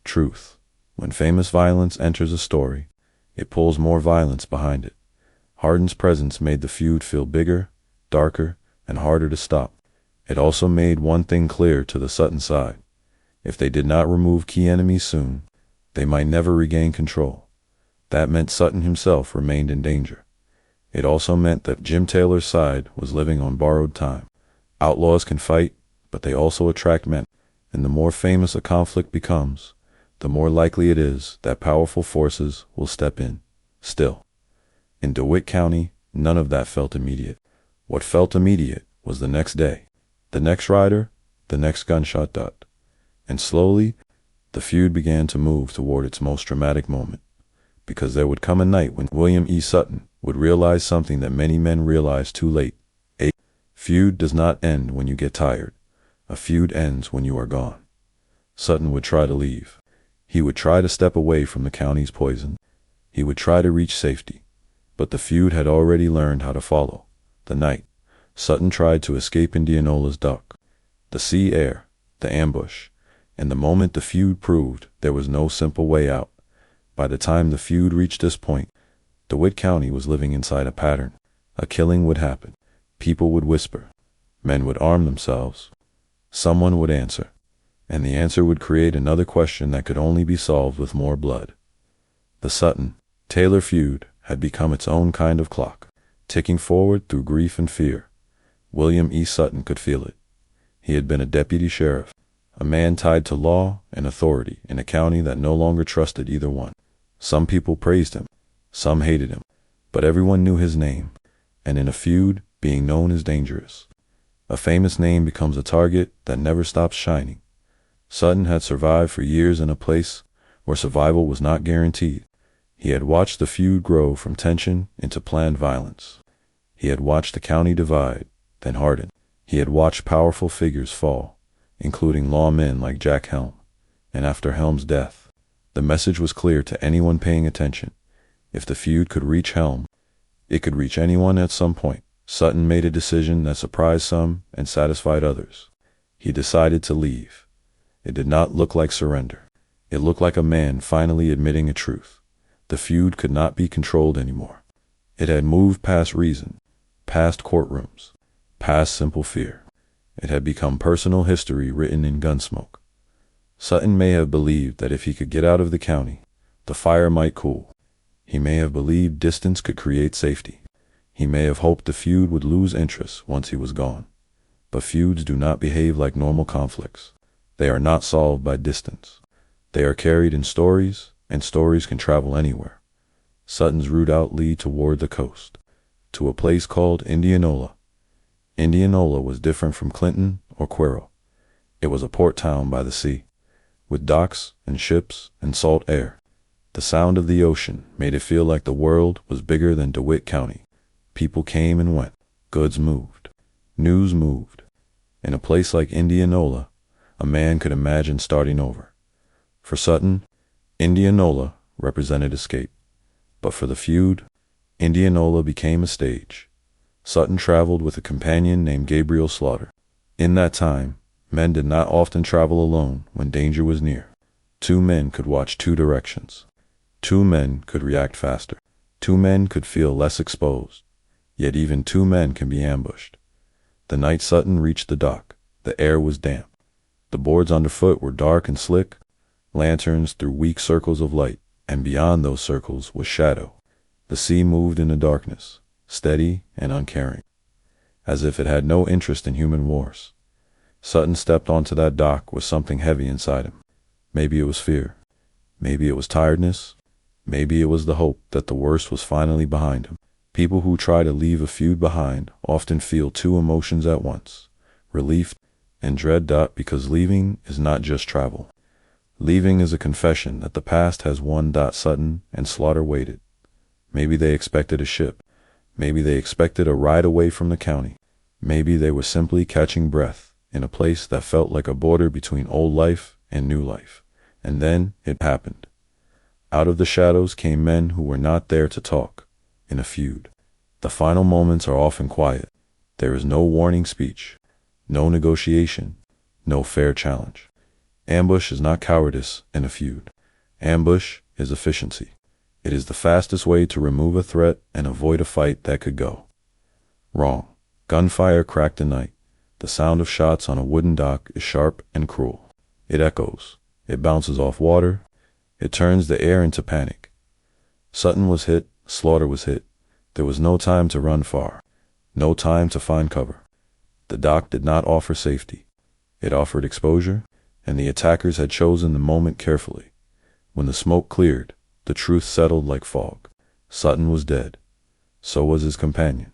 truth. When famous violence enters a story, it pulls more violence behind it. Hardin's presence made the feud feel bigger, darker, and harder to stop. It also made one thing clear to the Sutton side. If they did not remove key enemies soon, they might never regain control. That meant Sutton himself remained in danger. It also meant that Jim Taylor's side was living on borrowed time. Outlaws can fight, but they also attract men. And the more famous a conflict becomes, the more likely it is that powerful forces will step in. Still, in DeWitt County, none of that felt immediate. What felt immediate was the next day, the next rider, the next gunshot dot. And slowly, the feud began to move toward its most dramatic moment. Because there would come a night when William E. Sutton would realize something that many men realized too late. A feud does not end when you get tired. A feud ends when you are gone. Sutton would try to leave. He would try to step away from the county's poison. He would try to reach safety. But the feud had already learned how to follow. The night Sutton tried to escape Indianola's dock, the sea air, the ambush, and the moment the feud proved there was no simple way out. By the time the feud reached this point, DeWitt County was living inside a pattern. A killing would happen. People would whisper. Men would arm themselves. Someone would answer. And the answer would create another question that could only be solved with more blood. The Sutton-Taylor feud had become its own kind of clock, ticking forward through grief and fear. William E. Sutton could feel it. He had been a deputy sheriff, a man tied to law and authority in a county that no longer trusted either one. Some people praised him, some hated him, but everyone knew his name, and in a feud, being known is dangerous. A famous name becomes a target that never stops shining. Sutton had survived for years in a place where survival was not guaranteed. He had watched the feud grow from tension into planned violence. He had watched the county divide, then harden. He had watched powerful figures fall, including lawmen like Jack Helm. And after Helm's death, the message was clear to anyone paying attention. If the feud could reach Helm, it could reach anyone at some point. Sutton made a decision that surprised some and satisfied others. He decided to leave. It did not look like surrender. It looked like a man finally admitting a truth. The feud could not be controlled anymore. It had moved past reason, past courtrooms, past simple fear. It had become personal history written in gunsmoke. Sutton may have believed that if he could get out of the county, the fire might cool. He may have believed distance could create safety. He may have hoped the feud would lose interest once he was gone. But feuds do not behave like normal conflicts. They are not solved by distance. They are carried in stories, and stories can travel anywhere. Sutton's route out led toward the coast, to a place called Indianola. Indianola was different from Clinton or Cuero. It was a port town by the sea, with docks and ships and salt air. The sound of the ocean made it feel like the world was bigger than DeWitt County. People came and went. Goods moved. News moved. In a place like Indianola, a man could imagine starting over. For Sutton, Indianola represented escape. But for the feud, Indianola became a stage. Sutton traveled with a companion named Gabriel Slaughter. In that time, men did not often travel alone when danger was near. Two men could watch two directions. Two men could react faster. Two men could feel less exposed. Yet even two men can be ambushed. The night Sutton reached the dock, the air was damp. The boards underfoot were dark and slick. Lanterns threw weak circles of light, and beyond those circles was shadow. The sea moved in the darkness, steady and uncaring, as if it had no interest in human wars. Sutton stepped onto that dock with something heavy inside him. Maybe it was fear. Maybe it was tiredness. Maybe it was the hope that the worst was finally behind him. People who try to leave a feud behind often feel two emotions at once, relief and dread. Because leaving is not just travel. Leaving is a confession that the past has won. Sutton and Slaughter waited. Maybe they expected a ship. Maybe they expected a ride away from the county. Maybe they were simply catching breath in a place that felt like a border between old life and new life. And then it happened. Out of the shadows came men who were not there to talk. In a feud, the final moments are often quiet. There is no warning speech, no negotiation, no fair challenge. Ambush is not cowardice in a feud. Ambush is efficiency. It is the fastest way to remove a threat and avoid a fight that could go wrong. Gunfire cracked the night. The sound of shots on a wooden dock is sharp and cruel. It echoes. It bounces off water. It turns the air into panic. Sutton was hit. Slaughter was hit. There was no time to run far. No time to find cover. The dock did not offer safety. It offered exposure, and the attackers had chosen the moment carefully. When the smoke cleared, the truth settled like fog. Sutton was dead. So was his companion.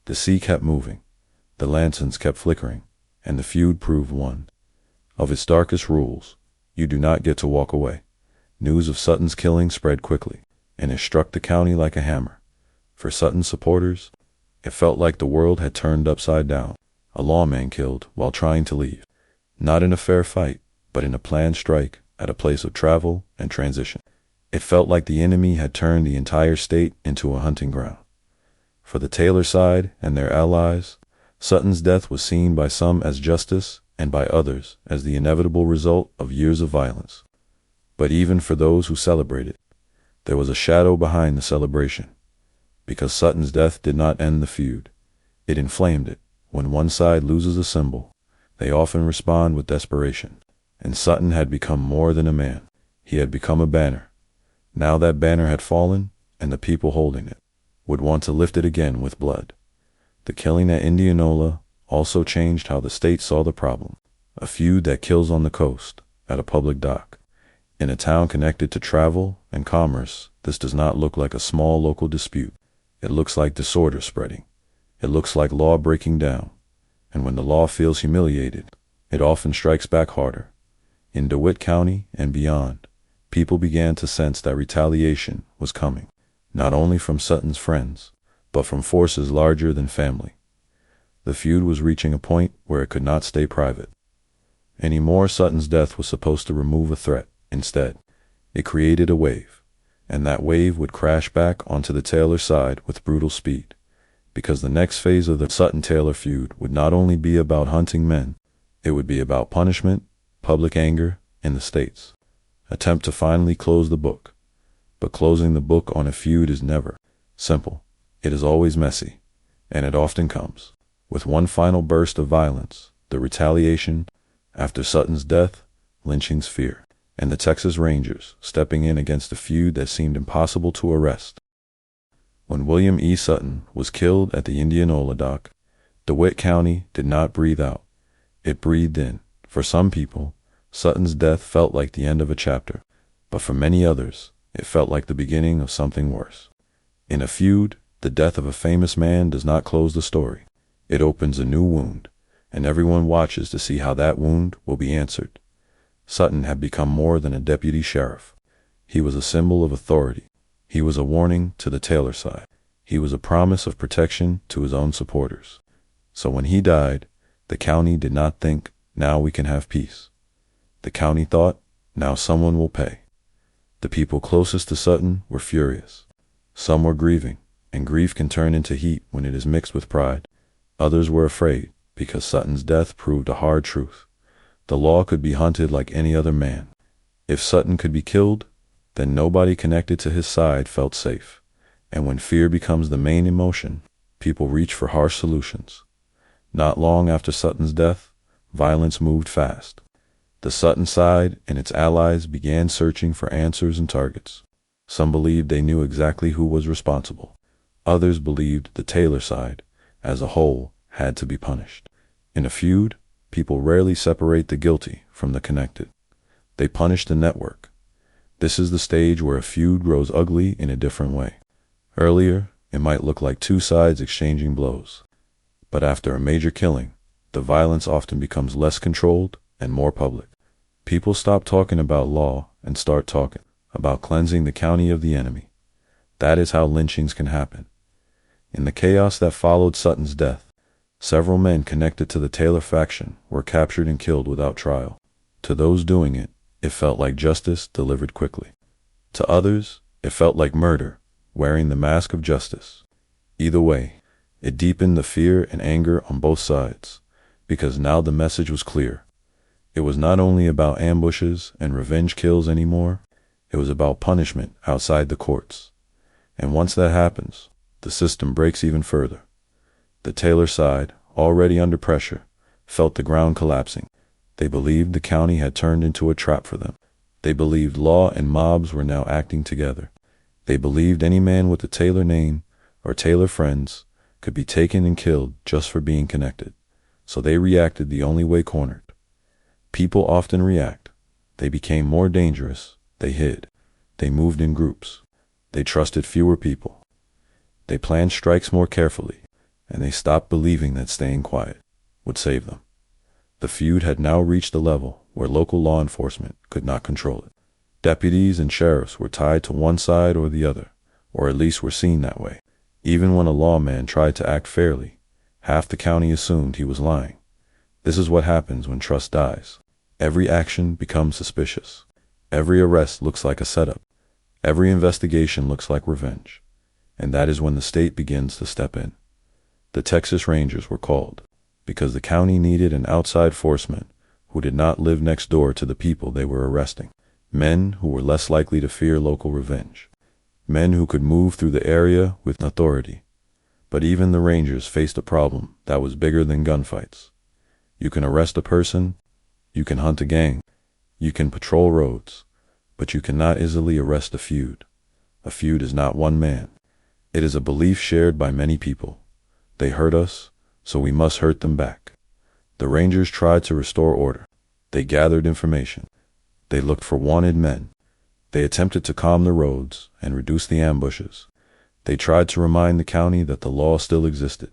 The sea kept moving. The lanterns kept flickering, and the feud proved one of its darkest rules. You do not get to walk away. News of Sutton's killing spread quickly, and it struck the county like a hammer. For Sutton's supporters, it felt like the world had turned upside down. A lawman killed while trying to leave. Not in a fair fight, but in a planned strike at a place of travel and transition. It felt like the enemy had turned the entire state into a hunting ground. For the Taylor side and their allies, Sutton's death was seen by some as justice and by others as the inevitable result of years of violence. But even for those who celebrated, there was a shadow behind the celebration. Because Sutton's death did not end the feud. It inflamed it. When one side loses a symbol, they often respond with desperation. And Sutton had become more than a man. He had become a banner. Now that banner had fallen, and the people holding it would want to lift it again with blood. The killing at Indianola also changed how the state saw the problem. A feud that kills on the coast, at a public dock. In a town connected to travel and commerce, this does not look like a small local dispute. It looks like disorder spreading. It looks like law breaking down. And when the law feels humiliated, it often strikes back harder. In DeWitt County and beyond, people began to sense that retaliation was coming, not only from Sutton's friends, but from forces larger than family. The feud was reaching a point where it could not stay private anymore. Sutton's death was supposed to remove a threat. Instead, it created a wave, and that wave would crash back onto the Taylor side with brutal speed, because the next phase of the Sutton-Taylor feud would not only be about hunting men, it would be about punishment, public anger, and the state's attempt to finally close the book. But closing the book on a feud is never simple. It is always messy, and it often comes with one final burst of violence, the retaliation after Sutton's death, lynching's fear, and the Texas Rangers stepping in against a feud that seemed impossible to arrest. When William E. Sutton was killed at the Indianola dock, DeWitt County did not breathe out. It breathed in. For some people, Sutton's death felt like the end of a chapter, but for many others, it felt like the beginning of something worse. In a feud, the death of a famous man does not close the story. It opens a new wound, and everyone watches to see how that wound will be answered. Sutton had become more than a deputy sheriff. He was a symbol of authority. He was a warning to the Taylor side. He was a promise of protection to his own supporters. So when he died, the county did not think, now we can have peace. The county thought, now someone will pay. The people closest to Sutton were furious. Some were grieving, and grief can turn into heat when it is mixed with pride. Others were afraid, because Sutton's death proved a hard truth. The law could be hunted like any other man. If Sutton could be killed, then nobody connected to his side felt safe. And when fear becomes the main emotion, people reach for harsh solutions. Not long after Sutton's death, violence moved fast. The Sutton side and its allies began searching for answers and targets. Some believed they knew exactly who was responsible. Others believed the Taylor side, as a whole, had to be punished. In a feud, people rarely separate the guilty from the connected. They punish the network. This is the stage where a feud grows ugly in a different way. Earlier, it might look like two sides exchanging blows. But after a major killing, the violence often becomes less controlled and more public. People stop talking about law and start talking about cleansing the county of the enemy. That is how lynchings can happen. In the chaos that followed Sutton's death, several men connected to the Taylor faction were captured and killed without trial. To those doing it, it felt like justice delivered quickly. To others, it felt like murder, wearing the mask of justice. Either way, it deepened the fear and anger on both sides, because now the message was clear. It was not only about ambushes and revenge kills anymore, it was about punishment outside the courts. And once that happens, the system breaks even further. The Taylor side, already under pressure, felt the ground collapsing. They believed the county had turned into a trap for them. They believed law and mobs were now acting together. They believed any man with the Taylor name or Taylor friends could be taken and killed just for being connected. So they reacted the only way cornered. People often react. They became more dangerous. They hid. They moved in groups. They trusted fewer people. They planned strikes more carefully, and they stopped believing that staying quiet would save them. The feud had now reached a level where local law enforcement could not control it. Deputies and sheriffs were tied to one side or the other, or at least were seen that way. Even when a lawman tried to act fairly, half the county assumed he was lying. This is what happens when trust dies. Every action becomes suspicious. Every arrest looks like a setup. Every investigation looks like revenge. And that is when the state begins to step in. The Texas Rangers were called, because the county needed an outside forceman who did not live next door to the people they were arresting. Men who were less likely to fear local revenge. Men who could move through the area with authority. But even the Rangers faced a problem that was bigger than gunfights. You can arrest a person, you can hunt a gang, you can patrol roads, but you cannot easily arrest a feud. A feud is not one man. It is a belief shared by many people. They hurt us, so we must hurt them back. The Rangers tried to restore order. They gathered information. They looked for wanted men. They attempted to calm the roads and reduce the ambushes. They tried to remind the county that the law still existed.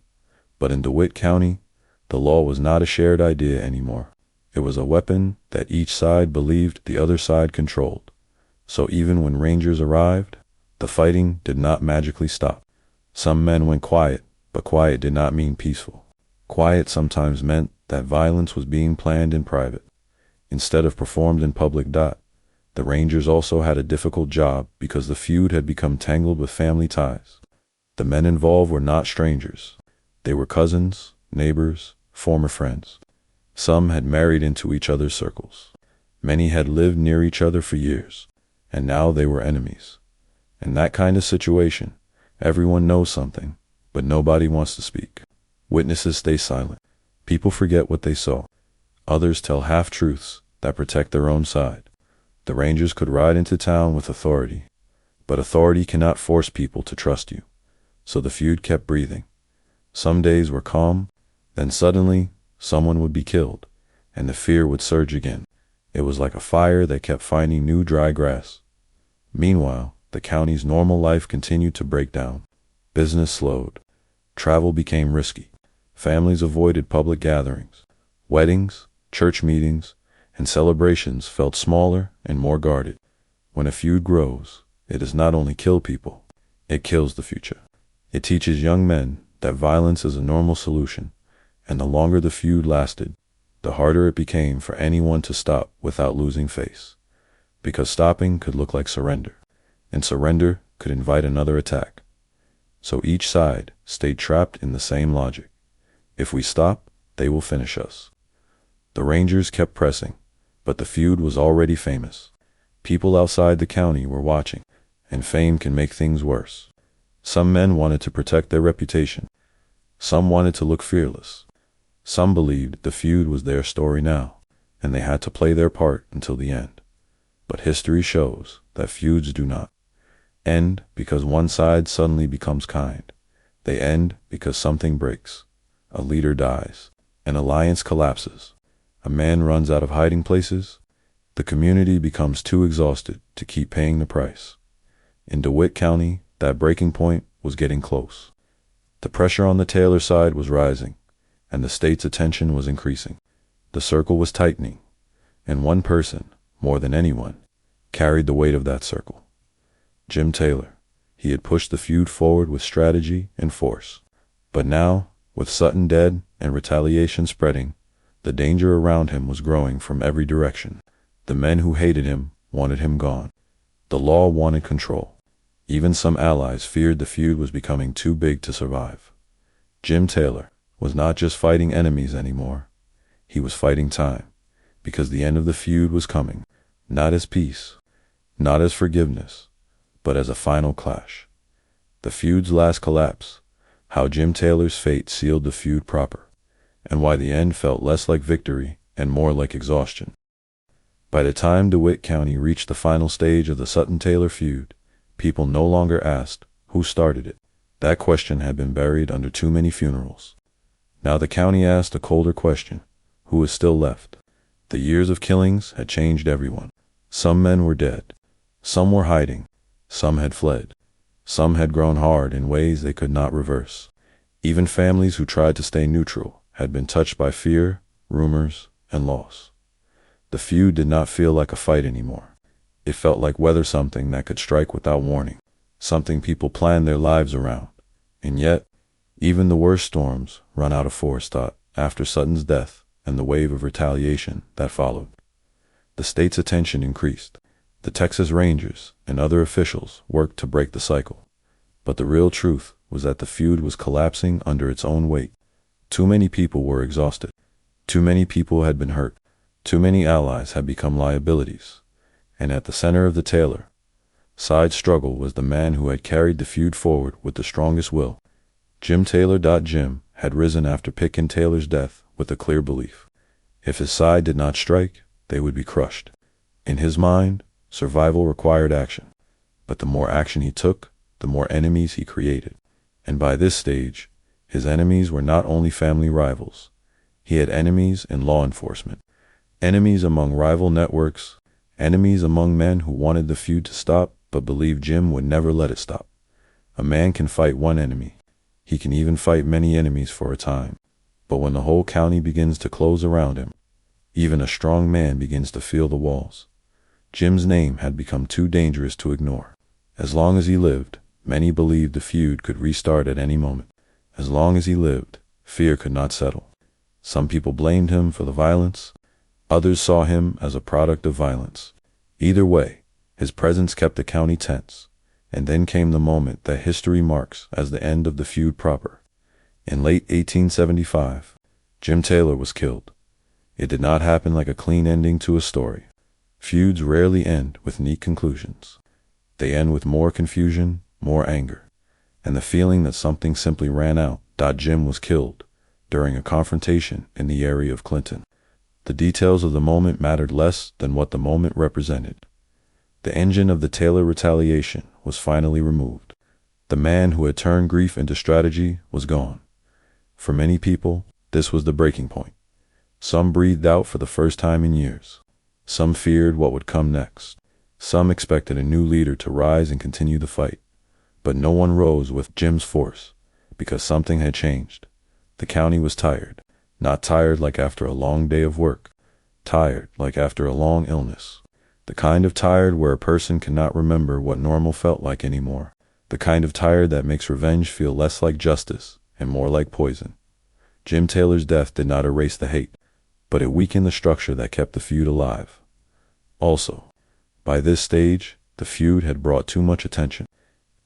But in DeWitt County, the law was not a shared idea anymore. It was a weapon that each side believed the other side controlled. So even when Rangers arrived, the fighting did not magically stop. Some men went quiet, but quiet did not mean peaceful. Quiet sometimes meant that violence was being planned in private, instead of performed in public. The Rangers also had a difficult job because the feud had become tangled with family ties. The men involved were not strangers. They were cousins, neighbors, former friends. Some had married into each other's circles. Many had lived near each other for years, and now they were enemies. In that kind of situation, everyone knows something, but nobody wants to speak. Witnesses stay silent. People forget what they saw. Others tell half-truths that protect their own side. The Rangers could ride into town with authority, but authority cannot force people to trust you. So the feud kept breathing. Some days were calm, then suddenly someone would be killed, and the fear would surge again. It was like a fire that kept finding new dry grass. Meanwhile, the county's normal life continued to break down. Business slowed. Travel became risky. Families avoided public gatherings. Weddings, church meetings, and celebrations felt smaller and more guarded. When a feud grows, it does not only kill people, it kills the future. It teaches young men that violence is a normal solution, and the longer the feud lasted, the harder it became for anyone to stop without losing face. Because stopping could look like surrender, and surrender could invite another attack. So each side stayed trapped in the same logic. If we stop, they will finish us. The Rangers kept pressing, but the feud was already famous. People outside the county were watching, and fame can make things worse. Some men wanted to protect their reputation. Some wanted to look fearless. Some believed the feud was their story now, and they had to play their part until the end. But history shows that feuds do not end because one side suddenly becomes kind. They end because something breaks. A leader dies. An alliance collapses. A man runs out of hiding places. The community becomes too exhausted to keep paying the price. In DeWitt County, that breaking point was getting close. The pressure on the Taylor side was rising, and the state's attention was increasing. The circle was tightening, and one person, more than anyone, carried the weight of that circle. Jim Taylor. He had pushed the feud forward with strategy and force. But now, with Sutton dead and retaliation spreading, the danger around him was growing from every direction. The men who hated him wanted him gone. The law wanted control. Even some allies feared the feud was becoming too big to survive. Jim Taylor was not just fighting enemies anymore. He was fighting time, because the end of the feud was coming, not as peace, not as forgiveness, but as a final clash. The feud's last collapse, how Jim Taylor's fate sealed the feud proper, and why the end felt less like victory and more like exhaustion. By the time DeWitt County reached the final stage of the Sutton-Taylor feud, people no longer asked who started it. That question had been buried under too many funerals. Now the county asked a colder question: who is still left? The years of killings had changed everyone. Some men were dead. Some were hiding. Some had fled. Some had grown hard in ways they could not reverse. Even families who tried to stay neutral had been touched by fear, rumors, and loss. The feud did not feel like a fight anymore. It felt like weather, something that could strike without warning, something people planned their lives around. And yet, even the worst storms run out of force, after Sutton's death and the wave of retaliation that followed. The state's attention increased. The Texas Rangers and other officials worked to break the cycle. But the real truth was that the feud was collapsing under its own weight. Too many people were exhausted. Too many people had been hurt. Too many allies had become liabilities. And at the center of the Taylor side struggle was the man who had carried the feud forward with the strongest will. Jim Taylor. Jim had risen after Pick and Taylor's death with a clear belief. If his side did not strike, they would be crushed. In his mind, survival required action. But the more action he took, the more enemies he created. And by this stage, His enemies were not only family rivals. He had enemies in law enforcement, enemies among rival networks, enemies among men who wanted the feud to stop but believed Jim would never let it stop. A man can fight one enemy. He can even fight many enemies for a time. But when the whole county begins to close around him, even a strong man begins to feel the walls. Jim's name had become too dangerous to ignore. As long as he lived, many believed the feud could restart at any moment. As long as he lived, fear could not settle. Some people blamed him for the violence. Others saw him as a product of violence. Either way, his presence kept the county tense. And then came the moment that history marks as the end of the feud proper. In late 1875, Jim Taylor was killed. It did not happen like a clean ending to a story. Feuds rarely end with neat conclusions. They end with more confusion, more anger, and the feeling that something simply ran out. Jim was killed during a confrontation in the area of Clinton. The details of the moment mattered less than what the moment represented. The engine of the Taylor retaliation was finally removed. The man who had turned grief into strategy was gone. For many people, this was the breaking point. Some breathed out for the first time in years. Some feared what would come next. Some expected a new leader to rise and continue the fight. But no one rose with Jim's force, because something had changed. The county was tired. Not tired like after a long day of work. Tired like after a long illness. The kind of tired where a person cannot remember what normal felt like anymore. The kind of tired that makes revenge feel less like justice and more like poison. Jim Taylor's death did not erase the hate, but it weakened the structure that kept the feud alive. Also, by this stage, the feud had brought too much attention.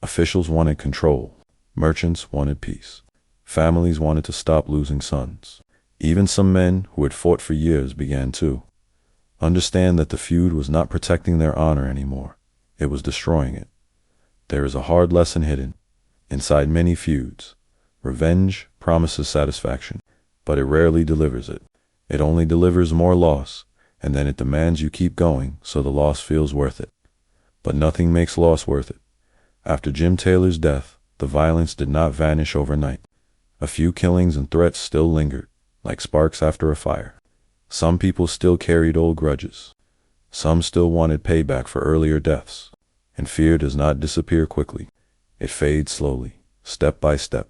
Officials wanted control. Merchants wanted peace. Families wanted to stop losing sons. Even some men who had fought for years began to understand that the feud was not protecting their honor anymore. It was destroying it. There is a hard lesson hidden inside many feuds. Revenge promises satisfaction, but it rarely delivers it. It only delivers more loss, and then it demands you keep going so the loss feels worth it. But nothing makes loss worth it. After Jim Taylor's death, the violence did not vanish overnight. A few killings and threats still lingered, like sparks after a fire. Some people still carried old grudges. Some still wanted payback for earlier deaths. And fear does not disappear quickly. It fades slowly, step by step,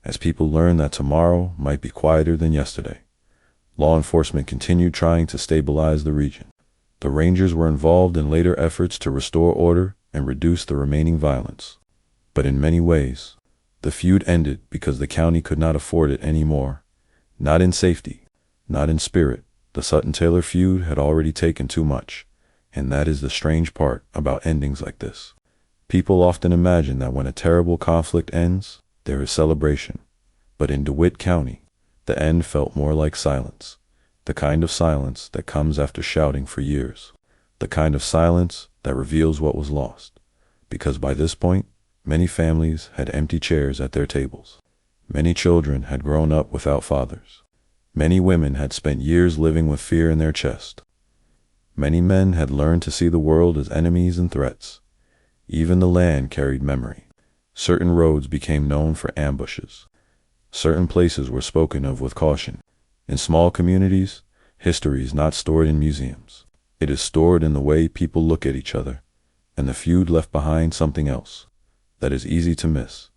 as people learn that tomorrow might be quieter than yesterday. Law enforcement continued trying to stabilize the region. The Rangers were involved in later efforts to restore order and reduce the remaining violence. But in many ways, the feud ended because the county could not afford it anymore. Not in safety, not in spirit. The Sutton-Taylor feud had already taken too much, and that is the strange part about endings like this. People often imagine that when a terrible conflict ends, there is celebration. But in DeWitt County, the end felt more like silence. The kind of silence that comes after shouting for years. The kind of silence that reveals what was lost. Because by this point, many families had empty chairs at their tables. Many children had grown up without fathers. Many women had spent years living with fear in their chest. Many men had learned to see the world as enemies and threats. Even the land carried memory. Certain roads became known for ambushes. Certain places were spoken of with caution. In small communities, history is not stored in museums. It is stored in the way people look at each other, and the feud left behind something else that is easy to miss.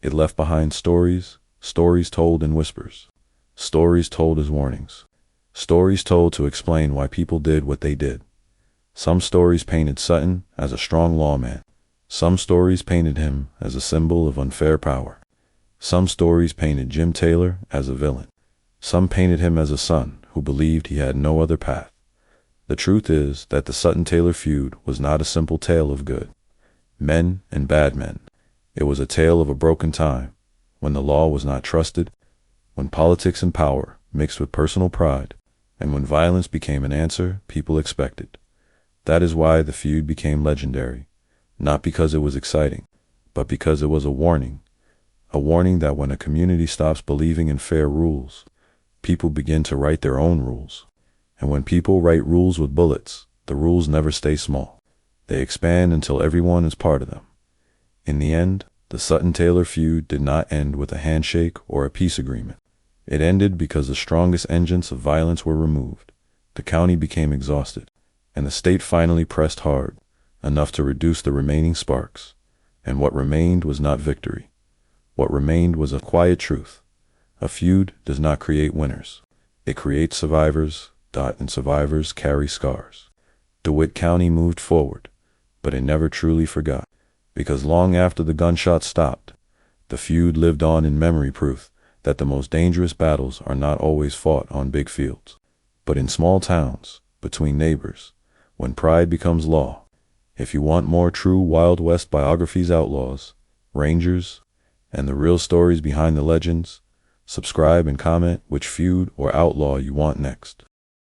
It left behind stories, stories told in whispers, stories told as warnings, stories told to explain why people did what they did. Some stories painted Sutton as a strong lawman. Some stories painted him as a symbol of unfair power. Some stories painted Jim Taylor as a villain. Some painted him as a son who believed he had no other path. The truth is that the Sutton-Taylor feud was not a simple tale of good men and bad men. It was a tale of a broken time, when the law was not trusted, when politics and power mixed with personal pride, and when violence became an answer people expected. That is why the feud became legendary, not because it was exciting, but because it was a warning that when a community stops believing in fair rules, people begin to write their own rules. And when people write rules with bullets, the rules never stay small. They expand until everyone is part of them. In the end, The Sutton-Taylor feud did not end with a handshake or a peace agreement. It ended because the strongest engines of violence were removed. The county became exhausted, and the state finally pressed hard, enough to reduce the remaining sparks. And what remained was not victory. What remained was a quiet truth. A feud does not create winners. It creates survivors, and survivors carry scars. DeWitt County moved forward, but it never truly forgot. Because long after the gunshots stopped, the feud lived on in memory, proof that the most dangerous battles are not always fought on big fields, but in small towns, between neighbors, when pride becomes law. If you want more true Wild West biographies, outlaws, rangers, and the real stories behind the legends, subscribe and comment which feud or outlaw you want next.